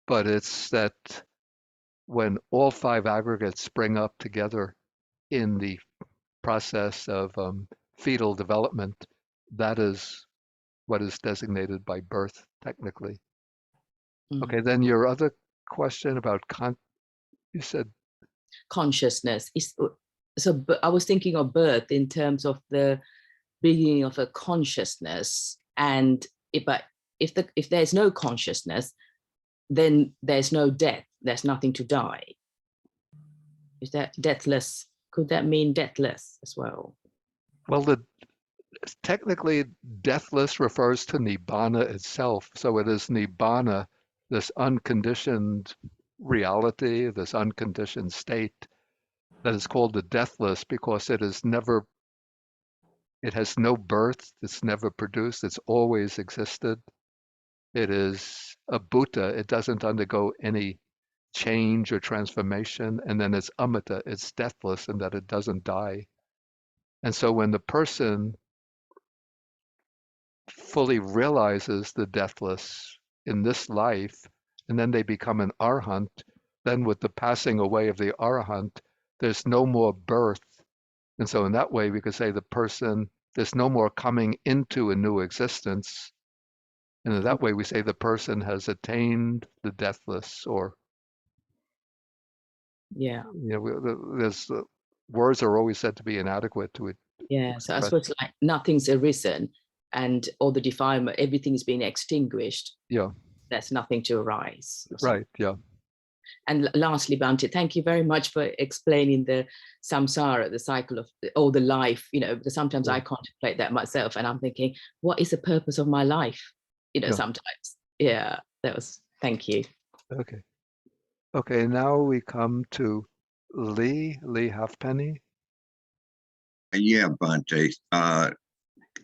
But it's that when all five aggregates spring up together in the process of fetal development, that is what is designated by birth, technically. Okay, then your other question about you said Consciousness is, so I was thinking of birth in terms of the beginning of a consciousness, and if there's no consciousness, then there's no death, there's nothing to die. Is that deathless? Could that mean deathless as well? Well, technically, deathless refers to nibbana itself. So it is nibbana, this unconditioned reality, this unconditioned state, that is called the deathless because it has no birth, it's never produced, it's always existed. It is a Bhuta, it doesn't undergo any change or transformation, and then it's amata, it's deathless in that it doesn't die. And so when the person fully realizes the deathless in this life, and then they become an arahant, then with the passing away of the arahant, there's no more birth. And so in that way, we could say the person, there's no more coming into a new existence. And that way we say the person has attained the deathless, or, Yeah. there's words are always said to be inadequate to it. Yeah. So I express- suppose like nothing's arisen and all the defilement, everything's been extinguished. Yeah, There's nothing to arise. right, yeah. And lastly, Bhante, thank you very much for explaining the samsara, the cycle of all the life, because sometimes Yeah. I contemplate that myself and I'm thinking, what is the purpose of my life? Yeah. Sometimes. Yeah, thank you. Okay. Okay, now we come to Lee Halfpenny. Yeah, Bhante.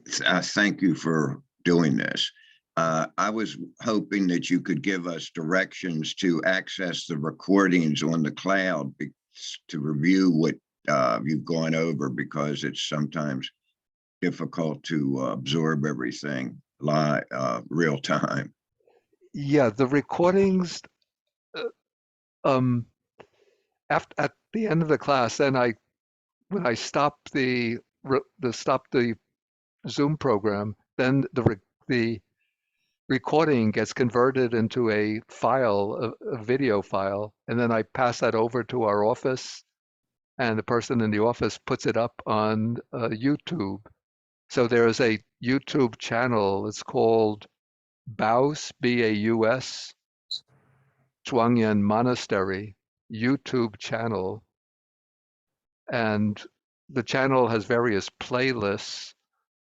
Thank you for doing this. I was hoping that you could give us directions to access the recordings on the cloud to review what you've gone over, because it's sometimes difficult to absorb everything live, real time. Yeah, the recordings, at the end of the class, then when I stop the Zoom program, then the recording gets converted into a file, a video file, and then I pass that over to our office, and the person in the office puts it up on YouTube. So there is a YouTube channel. It's called Baus, B-A-U-S, Zhuangyan Monastery YouTube channel. And the channel has various playlists,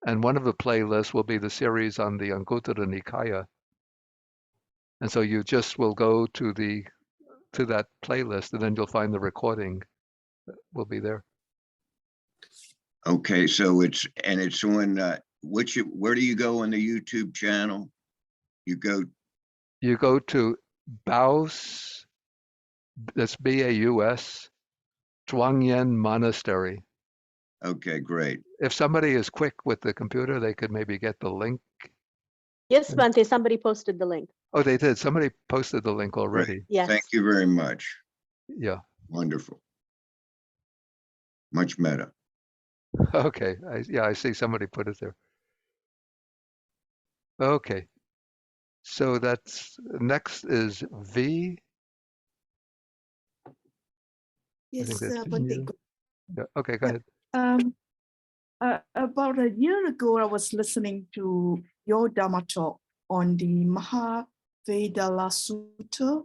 and one of the playlists will be the series on the Anguttara Nikaya. And so you just will go to that playlist, and then you'll find the recording will be there. Okay, so it's on where do you go on the YouTube channel? You go to Baus, that's B-A-U-S, Zhuangyan Monastery. Okay, great. If somebody is quick with the computer, they could maybe get the link. Yes, Bhante, somebody posted the link. Oh, they did. Somebody posted the link already. Yes. Thank you very much. Yeah. Wonderful. Much meta. Okay. I see somebody put it there. Okay. So next is V. Yes, think that's Bhante. you. Yeah. Okay, go ahead. About a year ago, I was listening to your Dhamma talk on the Mahavedala Sutta,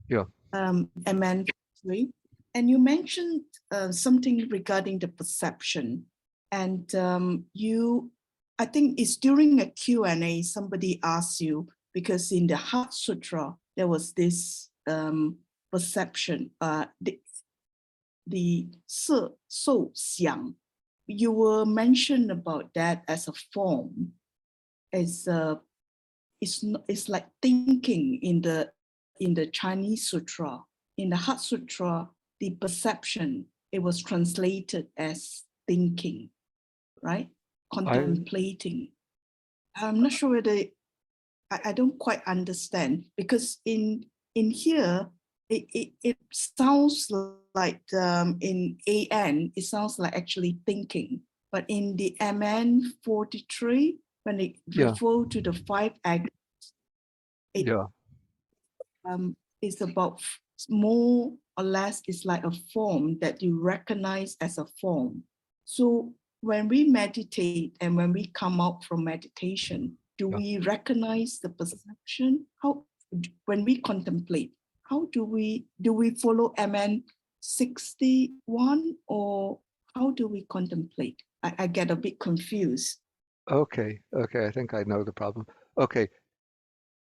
Yeah. MN 3, and you mentioned something regarding the perception. And I think it's during a Q&A, somebody asked you, because in the Heart Sutra, there was this perception, the so xiang. You were mentioned about that as a form, it's like thinking in the Chinese sutra. In the Heart Sutra, the perception, it was translated as thinking, right? Contemplating. I'm not sure whether I don't quite understand, because in here it sounds like in AN, it sounds like actually thinking, but in the MN 43, when they refer to the 5 aggregates, it's about more or less, it's like a form that you recognize as a form. So when we meditate and when we come out from meditation, do we recognize the perception? How, when we contemplate, how do we follow MN 61, or how do we contemplate? I get a bit confused. Okay, I think I know the problem. Okay.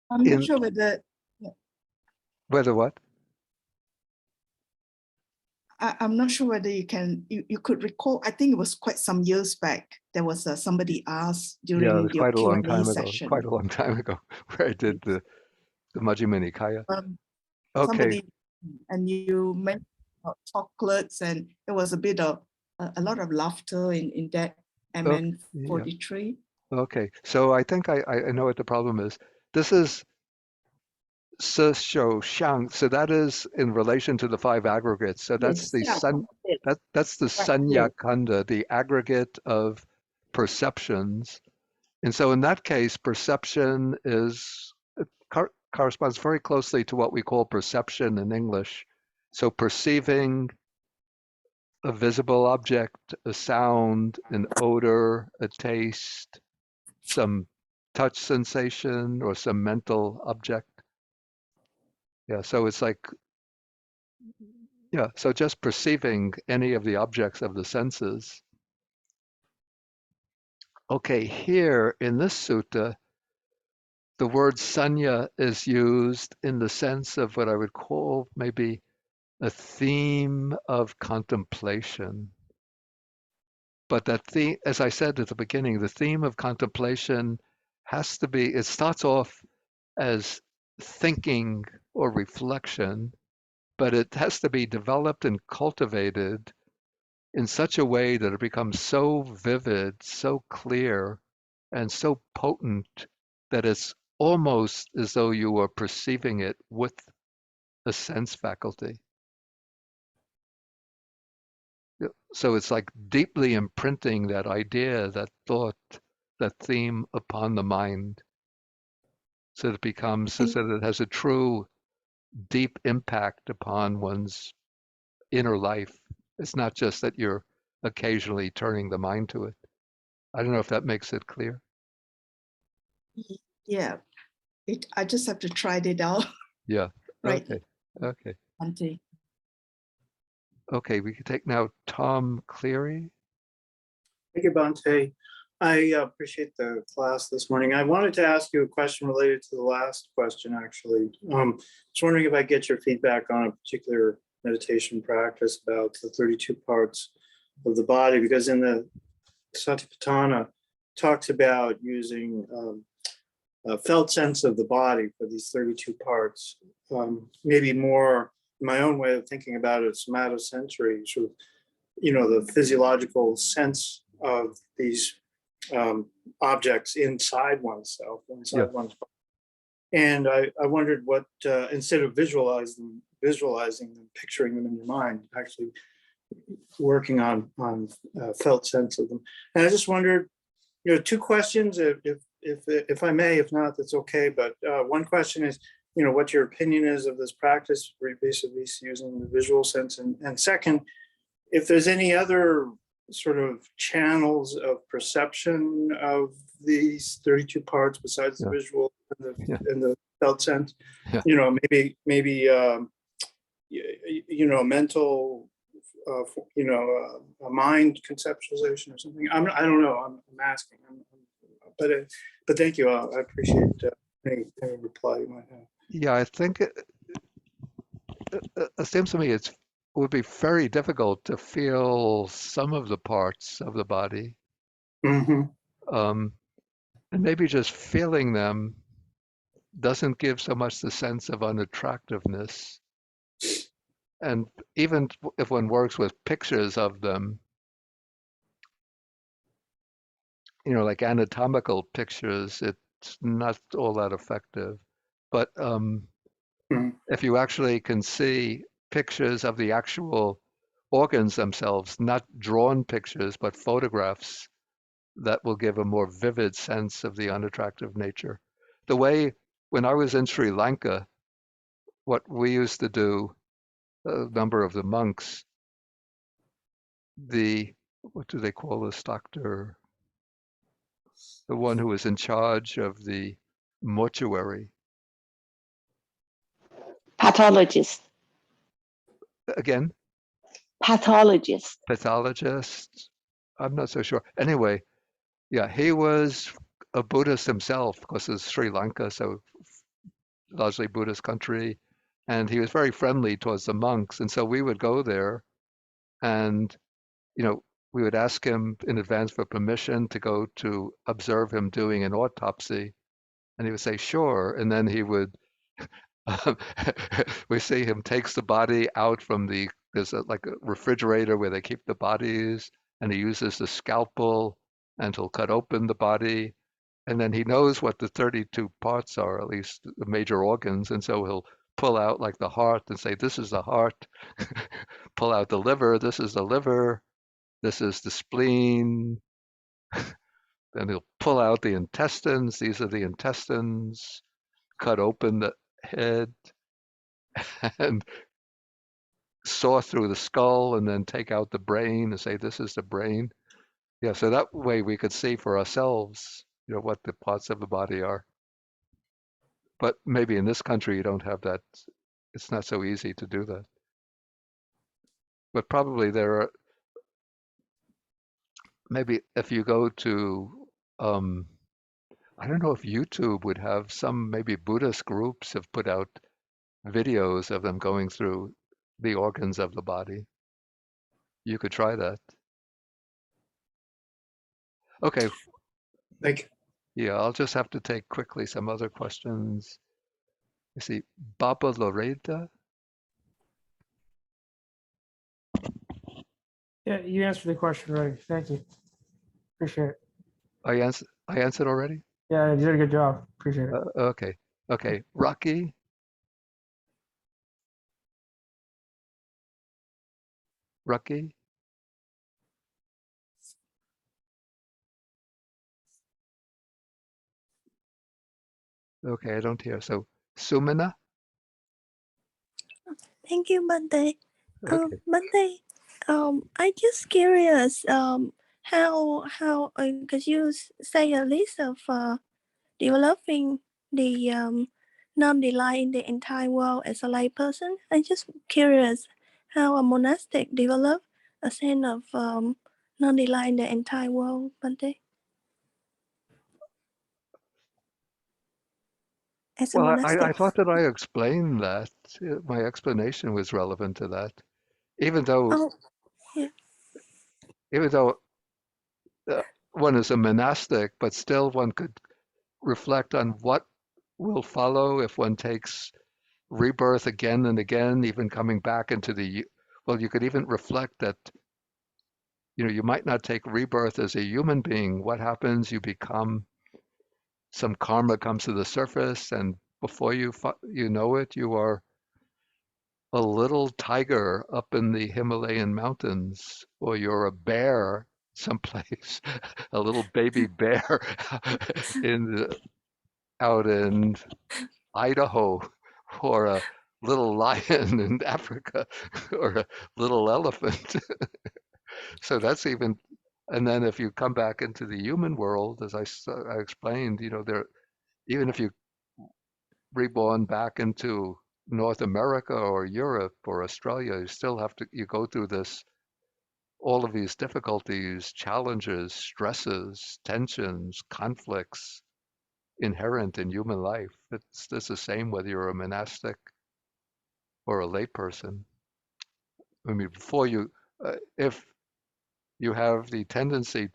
I'm not sure whether... Whether what? I'm not sure whether you could recall. I think it was quite some years back. There was somebody asked during it was your quite a long Q&A time session. ago. Quite a long time ago, where I did the Majjhima Nikaya. Okay. Somebody, and you mentioned about chocolates, and there was a lot of laughter in that MN 43. Okay, so I think I know what the problem is. This is Se Shou Xiang, so that is in relation to the 5 aggregates. So that's the that's the Sanya Kanda, the aggregate of perceptions. And so in that case, perception corresponds very closely to what we call perception in English. So perceiving a visible object, a sound, an odor, a taste, some touch sensation, or some mental object. Yeah, so it's like, yeah, so just perceiving any of the objects of the senses. Okay, here in this sutta, the word sanya is used in the sense of what I would call maybe a theme of contemplation. But that theme, as I said at the beginning, the theme of contemplation has to be, it starts off as thinking or reflection, but it has to be developed and cultivated in such a way that it becomes so vivid, so clear, and so potent that it's almost as though you are perceiving it with a sense faculty. So it's like deeply imprinting that idea, that thought, that theme upon the mind. So that it becomes, so that it has a true deep impact upon one's inner life. It's not just that you're occasionally turning the mind to it. I don't know if that makes it clear. Yeah, I just have to try it out. Yeah. Right. Okay. Okay. Bhante. Okay. We can take now Tom Cleary. Thank you, Bhante. I appreciate the class this morning. I wanted to ask you a question related to the last question, actually. I was wondering if I get your feedback on a particular meditation practice about the 32 parts of the body, because in the Satipatthana talks about using a felt sense of the body for these 32 parts. Maybe more, my own way of thinking about it, somatosensory, sort of, the physiological sense of these objects inside oneself, inside one's body. And I wondered what, instead of visualizing them, picturing them in your mind, actually working on felt sense of them. And I just wondered, two questions, if I may, if not, that's okay. But one question is, what your opinion is of this practice, basically using the visual sense, and second, if there's any other sort of channels of perception of these 32 parts besides the visual and the felt sense, maybe mental, a mind conceptualization or something. I don't know. I'm asking. But thank you. I appreciate any reply you might have. Yeah, I think it seems to me it would be very difficult to feel some of the parts of the body. Mm-hmm. And maybe just feeling them doesn't give so much the sense of unattractiveness. And even if one works with pictures of them, like anatomical pictures, it's not all that effective. But if you actually can see pictures of the actual organs themselves, not drawn pictures, but photographs, that will give a more vivid sense of the unattractive nature. The way, when I was in Sri Lanka, what we used to do, a number of the monks, what do they call this doctor? The one who was in charge of the mortuary. Pathologist. Again? Pathologist. Pathologist? I'm not so sure. Anyway, yeah, he was a Buddhist himself, because it's Sri Lanka, so largely Buddhist country, and he was very friendly towards the monks. And so we would go there, and we would ask him in advance for permission to go to observe him doing an autopsy, and he would say sure. And then he would we see him takes the body out from there's like a refrigerator where they keep the bodies, and he uses the scalpel and he'll cut open the body, and then he knows what the 32 parts are, at least the major organs, and so he'll pull out like the heart and say, this is the heart. Pull out the liver, this is the liver, this is the spleen. Then he'll pull out the intestines. These are the intestines. Cut open the head and saw through the skull and then take out the brain and say, this is the brain. Yeah, so that way we could see for ourselves, what the parts of the body are. But maybe in this country you don't have that. It's not so easy to do that. But probably there are, maybe if you go to, I don't know if YouTube would have some, maybe Buddhist groups have put out videos of them going through the organs of the body. You could try that. Okay. Thank you. Yeah, I'll just have to take quickly some other questions. You see, Baba Loretta. Yeah, you answered the question already. Thank you. Appreciate it. I answered already? Yeah, you did a good job. Appreciate it. Okay. Okay. Rocky. Rocky. Okay, I don't hear. So Sumina. Thank you, Bhante. Okay. Bhante, I just curious, how because you say a list of developing the non-delight in the entire world as a lay person. I just curious how a monastic develop a sense of non-delight in the entire world, Bhante. As a Well, I monastic. thought that I explained that. My explanation was relevant to that. Even though, Oh, yeah. even though one is a monastic, but still one could reflect on what will follow if one takes rebirth again and again, even coming back into well, you could even reflect that, you might not take rebirth as a human being. What happens? You become, some karma comes to the surface, and before you know it, you are a little tiger up in the Himalayan mountains, or you're a bear someplace, a little baby bear out in Idaho, or a little lion in Africa, or a little elephant. So that's even, and then if you come back into the human world, as I explained, even if you reborn back into North America or Europe or Australia, you go through all of these difficulties, challenges, stresses, tensions, conflicts inherent in human life. It's the same whether you're a monastic or a layperson. I mean, if you have the tendency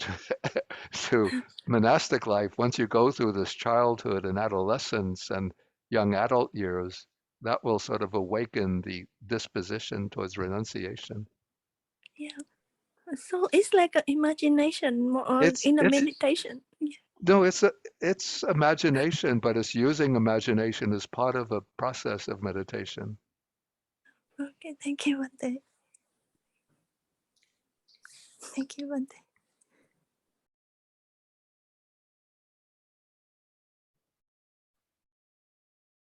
to monastic life, once you go through this childhood and adolescence and young adult years, that will sort of awaken the disposition towards renunciation. Yeah. So it's like an imagination more in a meditation. Yeah. No, it's imagination, but it's using imagination as part of a process of meditation. Okay, thank you, Bhante. Thank you, Bhante.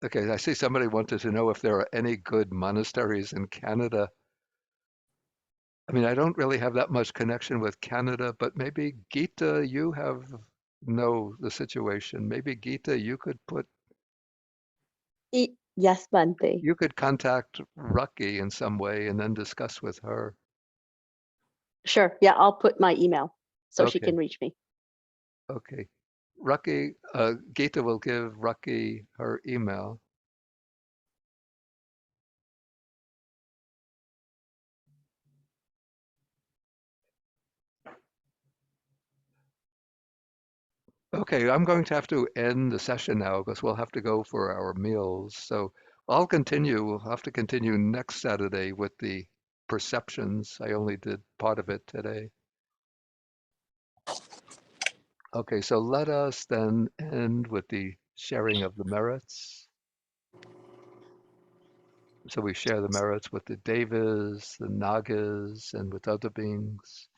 Okay, I see somebody wanted to know if there are any good monasteries in Canada. I mean, I don't really have that much connection with Canada, but maybe Gita, you know the situation. Maybe Gita, you could Yes, Bhante. you could contact Rucky in some way and then discuss with her. Sure. Yeah, I'll put my email so she Okay. can reach me. Okay. Rucky, Gita will give Rucky her email. Okay, I'm going to have to end the session now because we'll have to go for our meals. So I'll continue. We'll have to continue next Saturday with the perceptions. I only did part of it today. Okay, so let us then end with the sharing of the merits. So we share the merits with the devas, the nagas, and with other beings.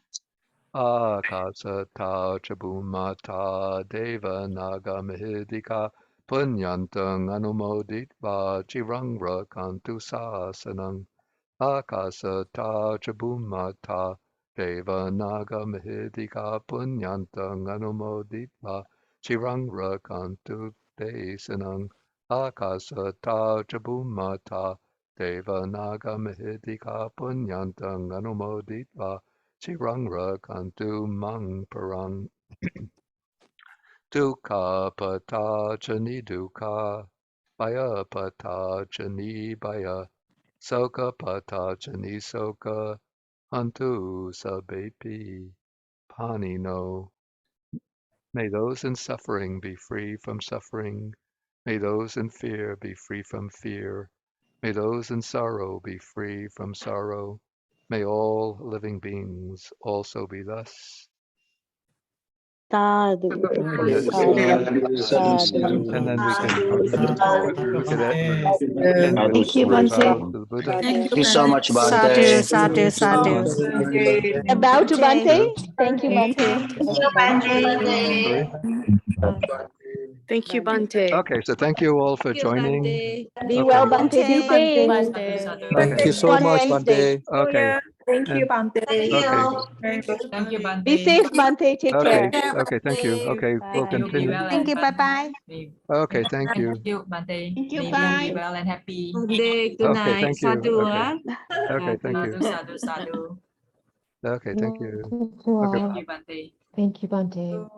Akasata Chabumata Deva Naga Mahidika Punyantang Anumoditva Chirangra Kantu Sasanang Akasata Chabumata Deva Naga Mahidika Punyantang Anumoditva Chirangra Kantu Desanang Akasata Chabumata Deva Naga Mahidika Punyantang Anumoditva Chirangra Kantu Mang Parang Dukkha Pata Chani Dukkha Baya Pata Chani Baya Soka Pata Chani Soka Hantu Sabepi Panino. May those in suffering be free from suffering. May those in fear be free from fear. May those in sorrow be free from sorrow. May all living beings also be thus. Sadhu, Yes. sadhu, And then we can look at it. Thank you, Bhante. To the Buddha. Thank Thank you so much, Sadhu, Bhante. sadhu, sadhu. A bow to Bhante. Good. Thank you, Bhante. Sorry. Thank you, Bhante. Okay, so thank you all for joining. Be Okay. well, Bhante. Be safe. Okay. you so On much, Wednesday. Bhante. Okay. Thank you, And- Bhante. Okay. Thank you, Bhante. Be safe, Bhante. Take Okay. care. Okay. Thank you. Okay. We'll Bye. continue. Thank you. Bye-bye. Okay. Thank you. Thank you, Bhante. Thank you, May bye. be well and happy. Good Okay. night. Thank you. Sadhu, Okay. Okay. Thank Sadhu, you. sadhu, sadhu. Okay. Thank you. Thank you Okay. all. Thank you, Bhante. Thank you, Bhante.